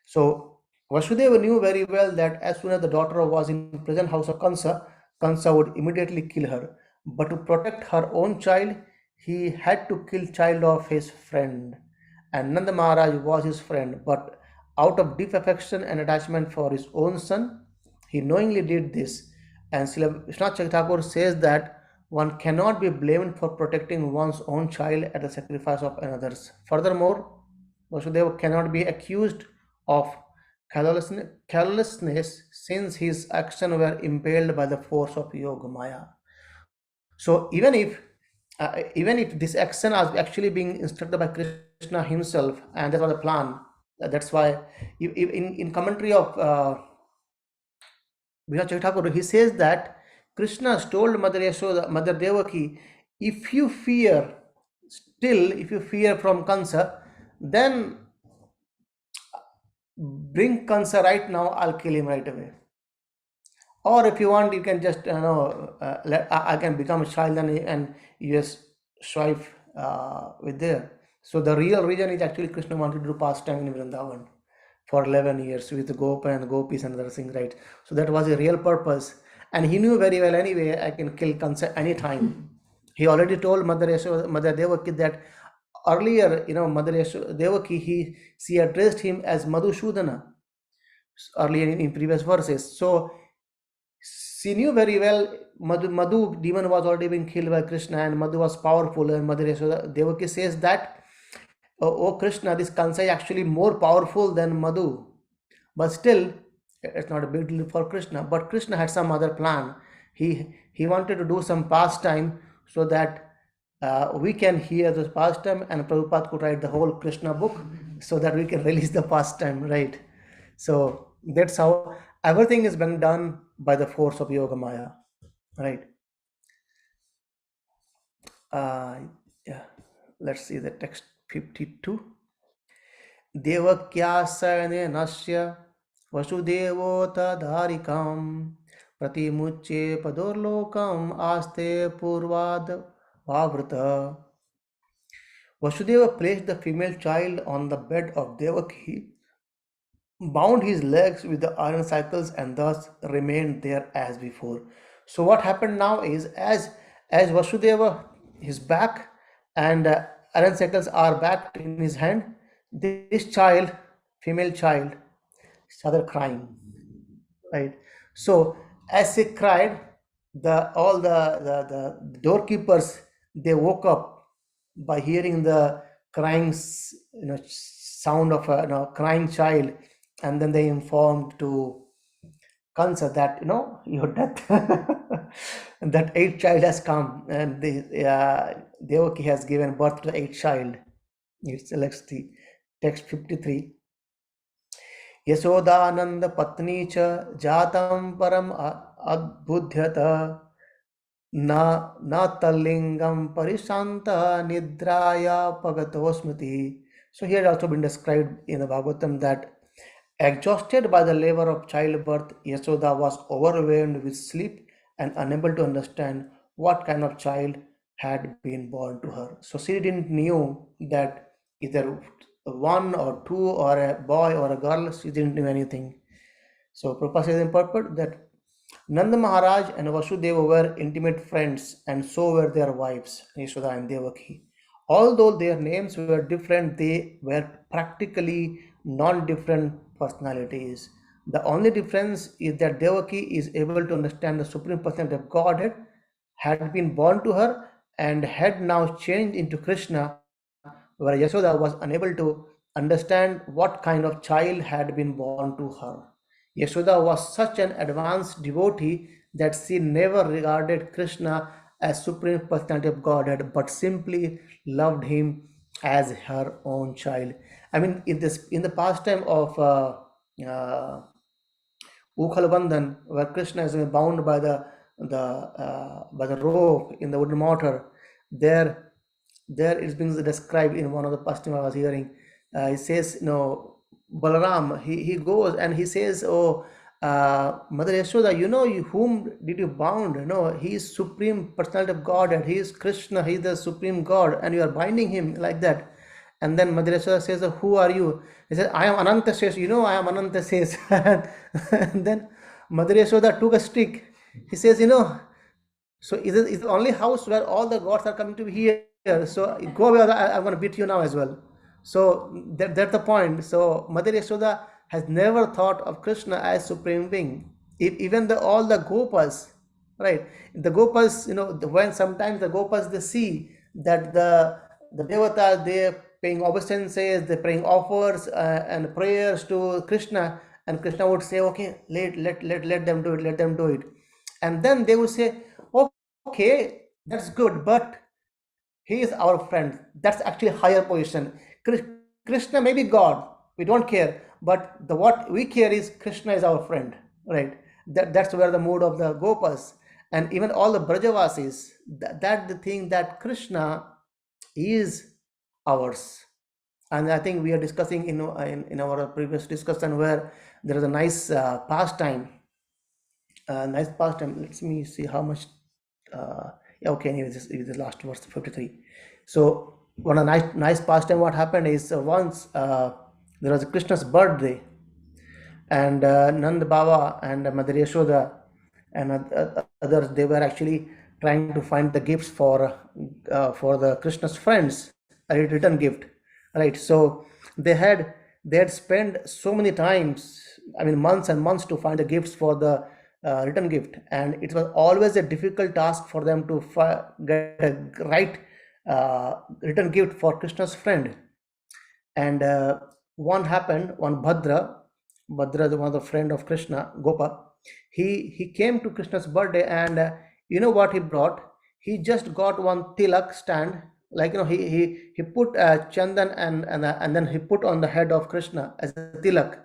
So Vasudeva knew very well that as soon as the daughter was in present house of Kansa, Kansa would immediately kill her. But to protect her own child, he had to kill child of his friend. And Nanda Maharaj was his friend, but out of deep affection and attachment for his own son, he knowingly did this. And Srila Vishwanath Thakur says that one cannot be blamed for protecting one's own child at the sacrifice of another's. Furthermore, Vasudeva cannot be accused of carelessness since his actions were impelled by the force of Yoga Maya. So even if this action was actually being instructed by Krishna himself, and that was the plan, that's why in commentary of Vishwanath Thakur, he says that Krishna told Mother Yashoda, Mother Devaki, if you fear, if you fear from Kansa, then bring Kansa right now, I'll kill him right away. Or if you want, you can just I can become a child and you just strive with there. So the real reason is actually Krishna wanted to do pastime in Vrindavan for 11 years with Gopa and Gopis and other things, right? So that was a real purpose, and he knew very well anyway I can kill Kansa anytime. He already told Mother Devaki that earlier, Mother Devaki, she addressed him as Madhusudana earlier in previous verses. So she knew very well Madhu demon was already being killed by Krishna, and Madhu was powerful, and Mother Devaki says that, oh Krishna, this Kansa is actually more powerful than Madhu. But still, it's not a big deal for Krishna. But Krishna had some other plan. He wanted to do some pastime so that we can hear this pastime, and Prabhupada could write the whole Krishna book so that we can release the pastime, right? So that's how everything is being done by the force of Yoga Maya, right? Yeah, let's see the text 52. Devakya nasya Vasudevo tadharikam Pratimuche padorlokam aste purvad vavrata. Vasudeva placed the female child on the bed of Devaki, bound his legs with the iron cycles, and thus remained there as before. So what happened now is, as Vasudeva, his back and iron cycles are back in his hand, this child, female child, started crying, right? So as he cried, all the doorkeepers, they woke up by hearing the crying, sound of a crying child, and then they informed to Kansa that your death, that eighth child has come, and Devaki has given birth to the eighth child. It selects the text 53. Yashodanand पत्नी च जातं परम अद्बुध्यत न न तल्लिंगम parishanta nidraya pagato smriti. So here also been described in the Bhagavatam that exhausted by the labor of childbirth, Yashoda was overwhelmed with sleep and unable to understand what kind of child had been born to her. So she didn't knew that either one or two or a boy or a girl. She didn't know anything. So Prabhupada says in purport that Nanda Maharaj and Vasudeva were intimate friends, and so were their wives, Yashoda and Devaki. Although their names were different, they were practically non-different personalities. The only difference is that Devaki is able to understand the Supreme Personality of Godhead, had been born to her, and had now changed into Krishna, where Yashoda was unable to understand what kind of child had been born to her. Yashoda was such an advanced devotee that she never regarded Krishna as Supreme Personality of Godhead, but simply loved him as her own child. I mean, in the pastime of uh, Ukhalabandhan, where Krishna is bound by the rope in the wooden mortar, there there it's being described in one of the pastime I was hearing. He says, Balaram, he goes and he says, "Oh, Mother Yashoda, whom did you bound? No, he is Supreme Personality of God, and he is Krishna, he is the Supreme God, and you are binding him like that." And then Mother Yashoda says, "Who are you?" He says, "I am Ananta Shesh. I am Ananta Shesh." And then Mother Yashoda took a stick. He says, so is the only house where all the gods are coming to be here. So go away, I'm going to beat you now as well. So that's the point. So Mother Yashoda has never thought of Krishna as supreme being. Even all the gopas, right? The gopas, when sometimes the gopas they see that the devatas they're paying obeisances, they're paying offers and prayers to Krishna, and Krishna would say, okay, let them do it, let them do it, and then they would say, okay, that's good, but he is our friend. That's actually a higher position. Krishna may be God. We don't care. But what we care is Krishna is our friend. Right? That's where the mood of the Gopas and even all the Brajavasis, that the thing that Krishna is ours. And I think we are discussing in our previous discussion where there is a nice pastime. Nice pastime. Let me see how much. Yeah, okay, anyway, this is the last verse 53. So one a nice pastime what happened is once there was a Krishna's birthday, and Nand Baba and Mother Yashoda and others, they were actually trying to find the gifts for the Krishna's friends, a return gift, right? So they had they had spent so many times, I mean months and months, to find the gifts for the return gift, and it was always a difficult task for them to get a right return gift for Krishna's friend. And one Bhadra, the one of the friend of Krishna, Gopa, he came to Krishna's birthday, and you know what he brought? He just got one tilak stand, like he put chandan and then he put on the head of Krishna as a tilak.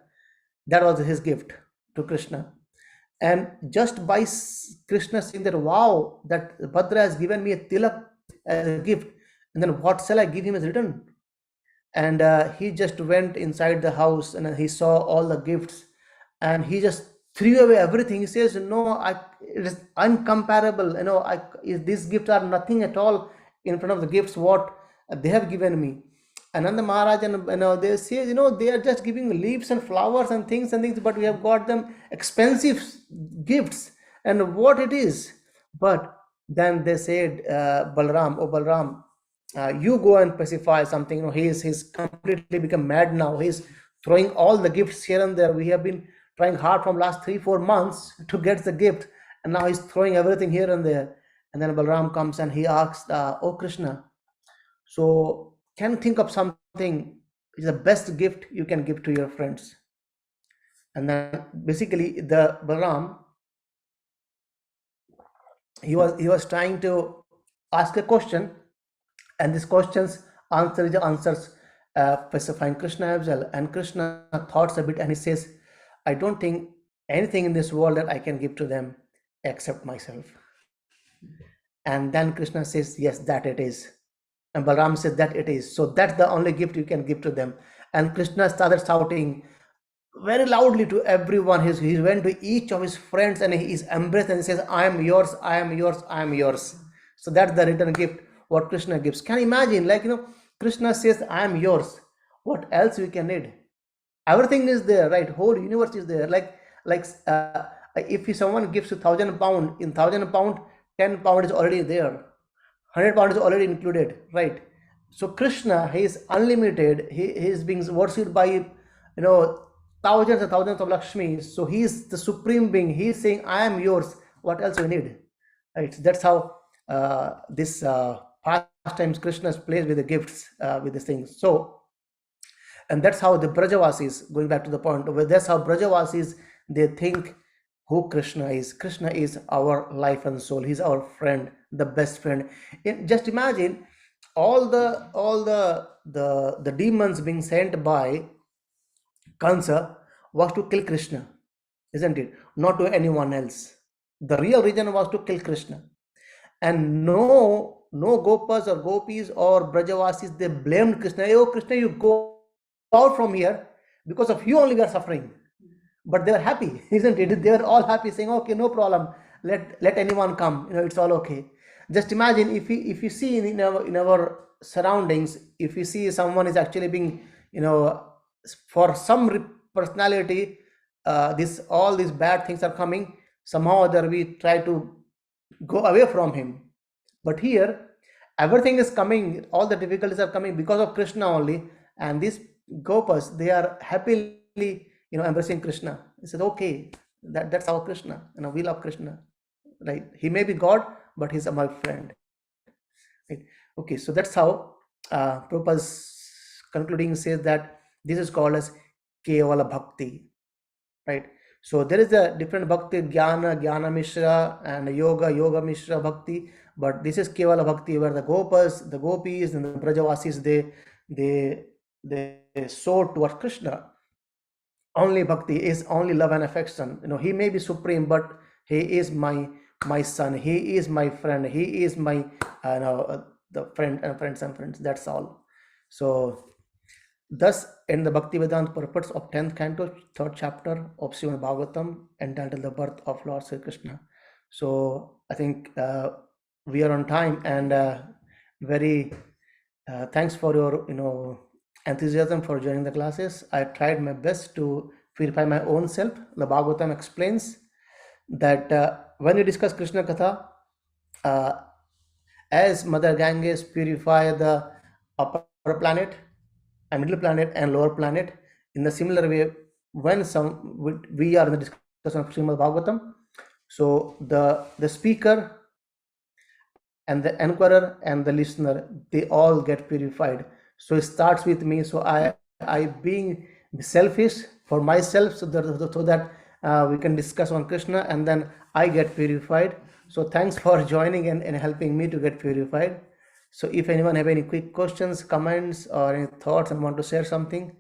That was his gift to Krishna. And just by Krishna saying that, wow, that Bhadra has given me a tilak as a gift, and then what shall I give him as return? And he just went inside the house and he saw all the gifts, and he just threw away everything. He says, no, it is uncomparable, these gifts are nothing at all in front of the gifts what they have given me. Ananda Maharaj, and they say, they are just giving leaves and flowers and things, but we have got them expensive gifts, and what it is. But then they said, Balram, you go and pacify something. He's completely become mad now. He's throwing all the gifts here and there. We have been trying hard from last 3-4 months to get the gift, and now he's throwing everything here and there. And then Balram comes and he asks, oh Krishna, so can you think of something is the best gift you can give to your friends? And then basically the Balram, he was trying to ask a question, and this question's answer is the answers specifying Krishna as well. And Krishna thoughts a bit and he says, I don't think anything in this world that I can give to them except myself. And then Krishna says, yes, that it is. And Balaram says that it is. So that's the only gift you can give to them. And Krishna started shouting very loudly to everyone. He went to each of his friends and he is embraced and he says, I am yours, I am yours, I am yours. So that's the return gift what Krishna gives. Can you imagine? Like, Krishna says, I am yours. What else we can need? Everything is there, right? Whole universe is there. Like if someone gives you £1,000, in £1,000, £10 is already there. £100 is already included, right? So Krishna, he is unlimited. He is being worshipped by thousands and thousands of Lakshmis. So he is the supreme being. He is saying, I am yours. What else we need? Right? That's how this pastimes Krishna plays with the gifts, with these things. So, and that's how the Brajavasis, going back to the point, that's how Brajavasis, they think who Krishna is. Krishna is our life and soul. He's our friend, the best friend. Just imagine all the demons being sent by Kansa was to kill Krishna, isn't it? Not to anyone else. The real reason was to kill Krishna. And no Gopas or Gopis or Brajavasis, they blamed Krishna. Oh, Krishna, you go out from here. Because of you only we are suffering. But they were happy, isn't it? They were all happy, saying, okay, no problem. Let anyone come. It's all okay. Just imagine if you see in our surroundings, if you see someone is actually being, for some personality, all these bad things are coming. Somehow or other we try to go away from him. But here, everything is coming. All the difficulties are coming because of Krishna only. And these Gopas, they are happily embracing Krishna. He said, okay, that's our Krishna. We love Krishna. Right? He may be God, but he's my friend. Right? Okay, so that's how Prabhupada's concluding says that this is called as Kevala Bhakti. Right? So there is a different Bhakti, Jnana Mishra, and Yoga Mishra Bhakti. But this is Kevala Bhakti, where the Gopas, the Gopis, and the Brajavasis, they soar towards Krishna. Only bhakti is only love and affection. He may be supreme, but he is my son. He is my friend. He is my the friend and friends. That's all. So thus in the Bhakti Vedanta purports of 10th canto, 3rd chapter of Srimad Bhagavatam, entitled The Birth of Lord Sri Krishna. So I think we are on time, and very thanks for your enthusiasm for joining the classes. I tried my best to purify my own self. The Bhagavatam explains that when we discuss Krishna Katha, as Mother Ganges purify the upper planet, and middle planet, and lower planet, in the similar way, when we are in the discussion of Srimad Bhagavatam, so the speaker and the enquirer and the listener, they all get purified. So it starts with me. So I being selfish for myself, so that we can discuss on Krishna, and then I get purified. So thanks for joining and helping me to get purified. So if anyone have any quick questions, comments, or any thoughts and want to share something,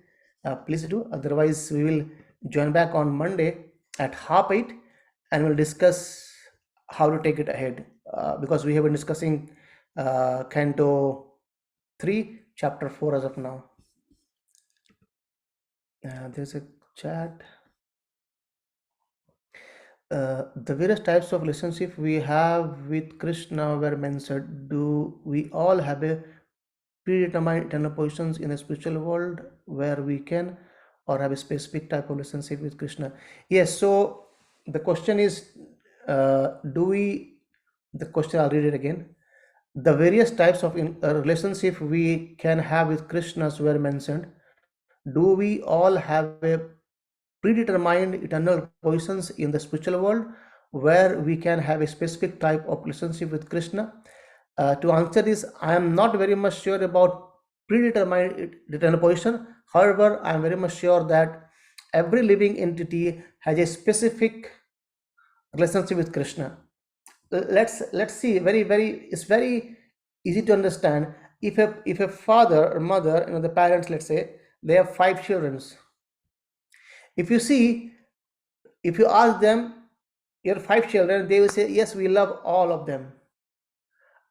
please do. Otherwise, we will join back on Monday at 7:30, and we'll discuss how to take it ahead, because we have been discussing Canto 3, Chapter 4 as of now. There's a chat. The various types of relationship we have with Krishna were mentioned. Do we all have a predetermined eternal positions in the spiritual world where we can, or have a specific type of relationship with Krishna? Yes. So the question is, the question, I'll read it again. The various types of relationship we can have with Krishnas were mentioned. Do we all have a predetermined eternal positions in the spiritual world where we can have a specific type of relationship with Krishna? To answer this, I am not very much sure about predetermined eternal position. However, I am very much sure that every living entity has a specific relationship with Krishna. Let's see. It's very easy to understand. if a father or mother, the parents, let's say, they have 5 children. If you see, if you ask them, your 5 children, they will say, yes, we love all of them.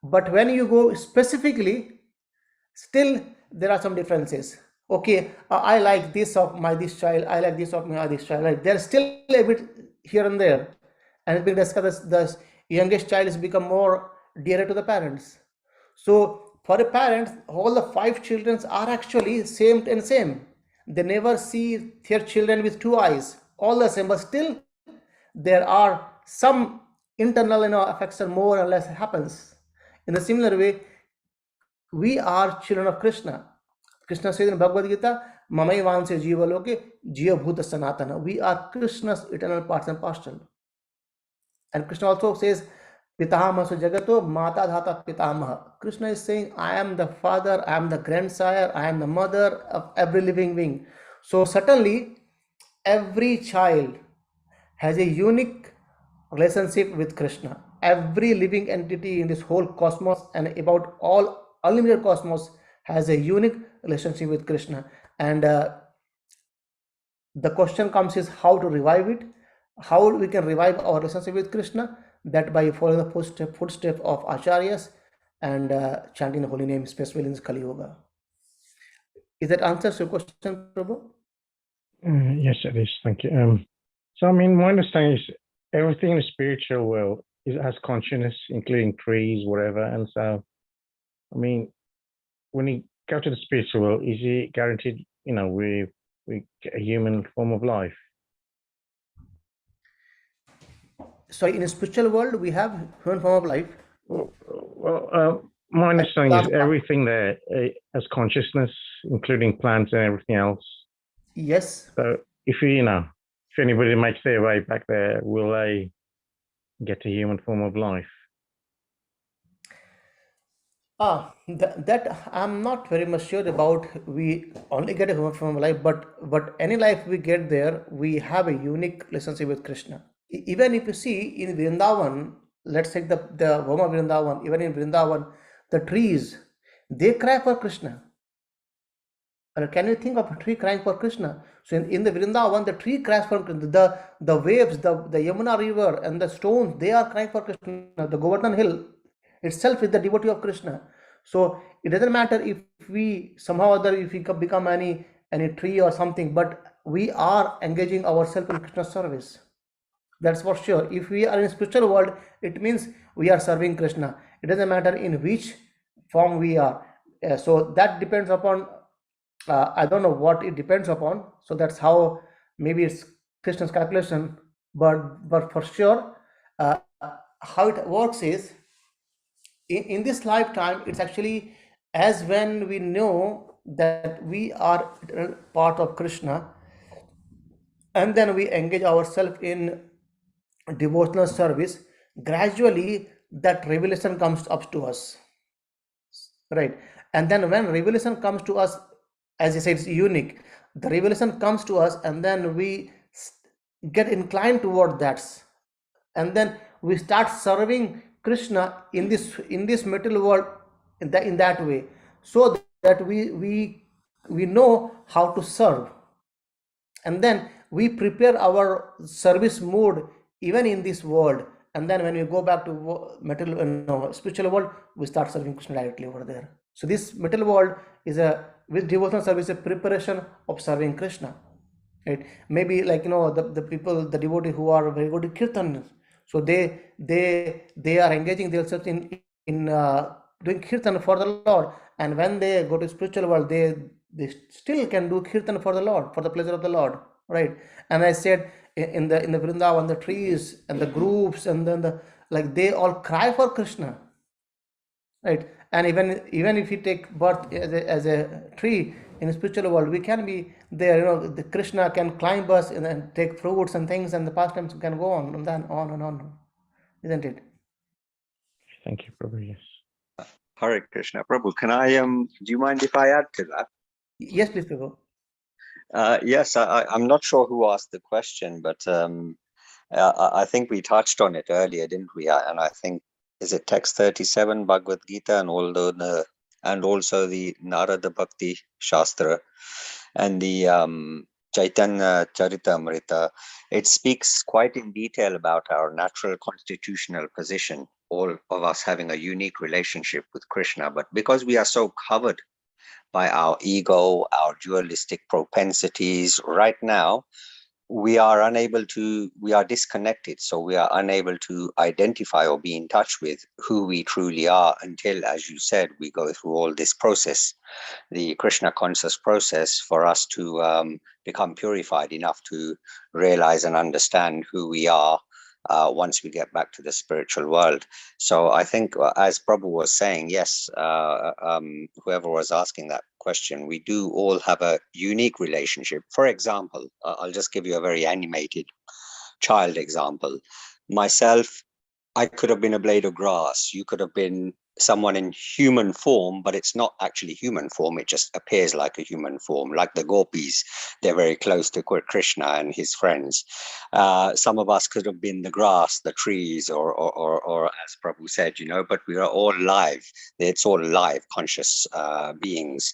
But when you go specifically, still there are some differences. Okay, I like this of my this child, I like this of my this child. Right? There's still a bit here and there, and it's been discussed. The youngest child has become more dearer to the parents. So for the parents, all the 5 children are actually same and same. They never see their children with 2 eyes, all the same, but still there are some internal affection more or less happens. In a similar way, we are children of Krishna. Krishna says in Bhagavad Gita, Mamai Vanse Jiva Loke, Jiva Bhuta Sanatana. We are Krishna's eternal parts and parcel. And Krishna also says, Pitahamasu Jagato, Mata Dhata Pitamaha. Krishna is saying, I am the father, I am the grandsire, I am the mother of every living being. So certainly, every child has a unique relationship with Krishna. Every living entity in this whole cosmos and about all unlimited cosmos has a unique relationship with Krishna. And the question comes is how to revive it, how we can revive our relationship with Krishna, that by following the footstep of Acharyas and chanting the holy name, especially in this Kali Yuga. Is that answers your question, Prabhu? Yes, it is. Thank you. So, I mean, my understanding is everything in the spiritual world has consciousness, including trees, whatever. And so, I mean, when you go to the spiritual world, is it guaranteed, we get a human form of life? So in a spiritual world, we have human form of life. Well, my understanding is everything there has consciousness, including plants and everything else. Yes. So if if anybody makes their way back there, will they get a human form of life? That I'm not very much sure about. We only get a human form of life, but any life we get there, we have a unique relationship with Krishna. Even if you see in Vrindavan, let's take the Vama Vrindavan, even in Vrindavan, the trees, they cry for Krishna. Can you think of a tree crying for Krishna? So in the Vrindavan, the tree cries for Krishna. The waves, the Yamuna river and the stones, they are crying for Krishna. The Govardhan hill itself is the devotee of Krishna. So it doesn't matter if we somehow or other, if we become any tree or something, but we are engaging ourselves in Krishna's service. That's for sure. If we are in spiritual world, it means we are serving Krishna. It doesn't matter in which form we are. So that depends upon, I don't know what it depends upon. So that's how maybe it's Krishna's calculation. But for sure, how it works is, in this lifetime, it's actually as when we know that we are part of Krishna, and then we engage ourselves in devotional service, gradually that revelation comes up to us, right? And then when revelation comes to us, as I said, it's unique. The revelation comes to us, and then we get inclined toward that, and then we start serving Krishna in this material world in that way, so that we know how to serve, and then we prepare our service mode even in this world. And then when we go back to material, spiritual world, we start serving Krishna directly over there. So this material world is with devotional service, a preparation of serving Krishna, right? Maybe like the people, the devotee who are very good at kirtan, so they are engaging themselves in doing kirtan for the Lord, and when they go to spiritual world, they still can do kirtan for the Lord, for the pleasure of the Lord, right? And I said in the Vrindavan, the trees and the groups, and then they all cry for Krishna, right? And even if you take birth as a tree in the spiritual world, we can be there. The Krishna can climb us and then take fruits and things, and the pastimes can go on and then on and on, isn't it? Thank you, Prabhu. Yes. Hare Krishna. Prabhu, can I do you mind if I add to that? Yes, please, Prabhu. Yes, I'm not sure who asked the question, but I think we touched on it earlier, didn't we? And I think, is it text 37, Bhagavad Gita, and all the and also the Narada Bhakti Shastra and the Chaitanya Charitamrita. It speaks quite in detail about our natural constitutional position, all of us having a unique relationship with Krishna. But because we are so covered by our ego, our dualistic propensities, right now, we are disconnected. So we are unable to identify or be in touch with who we truly are until, as you said, we go through all this process, the Krishna conscious process, for us to become purified enough to realize and understand who we are once we get back to the spiritual world. So I think, as Prabhu was saying, yes, whoever was asking that question, we do all have a unique relationship. For example, I'll just give you a very animated child example. Myself, I could have been a blade of grass. You could have been someone in human form, but it's not actually human form. It just appears like a human form, like the gopis. They're very close to Krishna and his friends. Some of us could have been the grass, the trees, or as Prabhu said, but we are all live. It's all live, conscious beings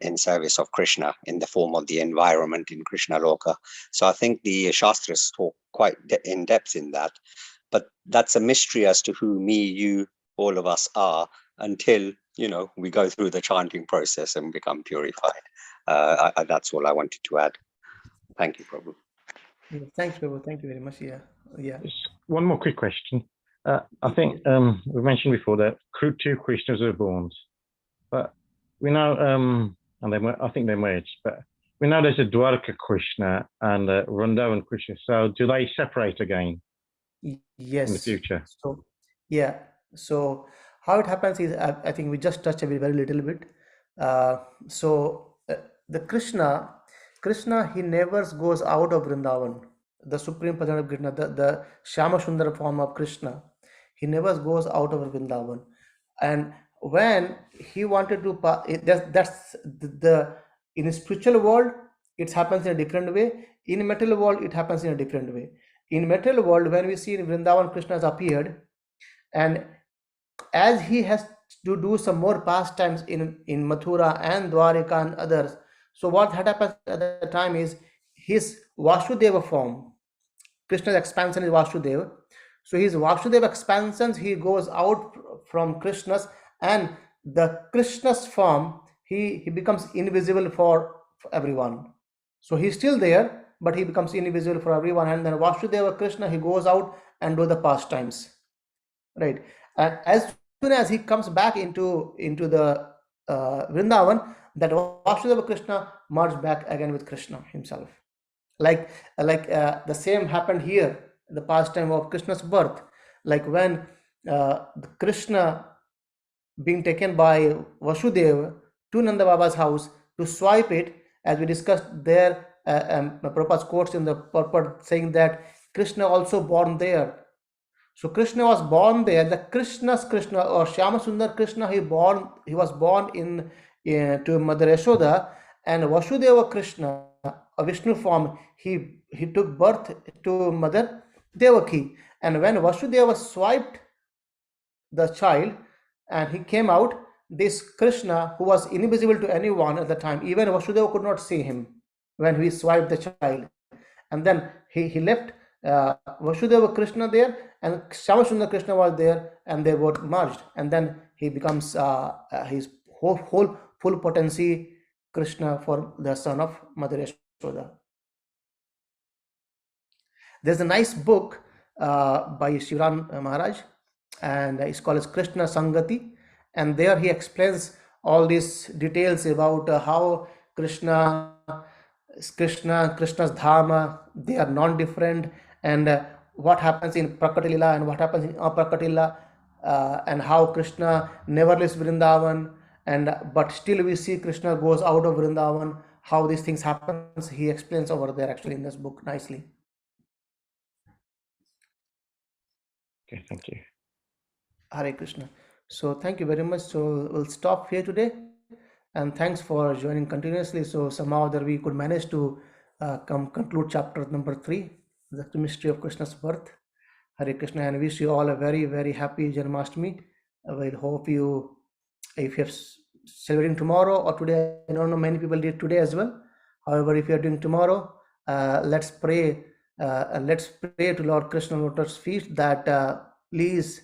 in service of Krishna in the form of the environment in Krishna Loka. So I think the Shastras talk quite in depth in that. But that's a mystery as to who me, you, all of us are until, we go through the chanting process and become purified. That's all I wanted to add. Thank you, Prabhu. Yeah, thanks, Prabhu. Thank you very much. Yeah. Just one more quick question. I think we mentioned before that two Krishnas were born, but we know, and I think they merged, but we know there's a Dwarka Krishna and a Vrindavan Krishna. So do they separate again Yes. in the future? So, yeah. So how it happens is, I think we just touched a very little bit. The Krishna, he never goes out of Vrindavan. The supreme person of Krishna, the Shama Sundara form of Krishna, he never goes out of Vrindavan. And when he wanted to, that's the in the spiritual world, it happens in a different way. In material world, it happens in a different way. In material world, when we see in Vrindavan, Krishna has appeared, and as he has to do some more pastimes in Mathura and Dwarika and others, so what had happened at the time is his Vasudeva form, Krishna's expansion is Vasudeva. So his Vasudeva expansions, he goes out from Krishna's, and the Krishna's form, he becomes invisible for everyone. So he's still there, but he becomes invisible for everyone. And then Vasudeva Krishna, he goes out and do the pastimes, right? And as soon as he comes back into the Vrindavan, that Vasudeva Krishna merged back again with Krishna himself. Like the same happened here, the pastime of Krishna's birth. Like when Krishna being taken by Vasudeva to Nanda Baba's house to swipe it, as we discussed there, Prabhupada's quotes in the purport saying that Krishna also born there. So Krishna was born there. The Krishna's Krishna, or Shyama Sundar Krishna, he was born in to Mother Yashoda, and Vasudeva Krishna, a Vishnu form, he took birth to Mother Devaki. And when Vasudeva swiped the child and he came out, this Krishna, who was invisible to anyone at the time, even Vasudeva could not see him when he swiped the child. And then he left Vasudeva Krishna there, and Shyamasundar Krishna was there, and they were merged. And then he becomes his whole full potency Krishna for the son of Mother Yashoda. There's a nice book by Shivram Maharaj, and it's called as Krishna Sangati. And there he explains all these details about how Krishna's Dhama, they are non-different, and what happens in Prakatila and what happens in Aprakatila, and how Krishna never leaves Vrindavan, but still we see Krishna goes out of Vrindavan. How these things happens, he explains over there actually in this book nicely. Okay, thank you. Hare Krishna. So thank you very much. So we'll stop here today, and thanks for joining continuously. So somehow that we could manage to conclude chapter number 3, the mystery of Krishna's birth. Hare Krishna, and wish you all a very happy Janmashtami. I will hope you if you're celebrating tomorrow or today, I don't know, many people did today as well. However, if you're doing tomorrow, let's pray to Lord Krishna Lotus feet that please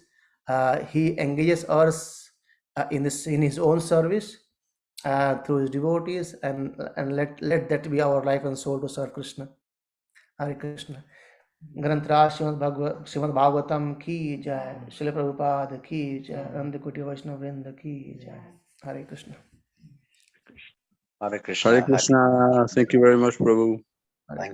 he engages us in his own service through his devotees, and let that be our life and soul to serve Krishna. Hare Krishna. ग्रंथराज Shrimad Bhagavatam की जय, श्रील प्रभुपाद की जय, अनंत कोटि वैष्णव वृंद की जय. Hare Krishna. Hare Krishna. Hare Krishna. Thank you very much, Prabhu. Hare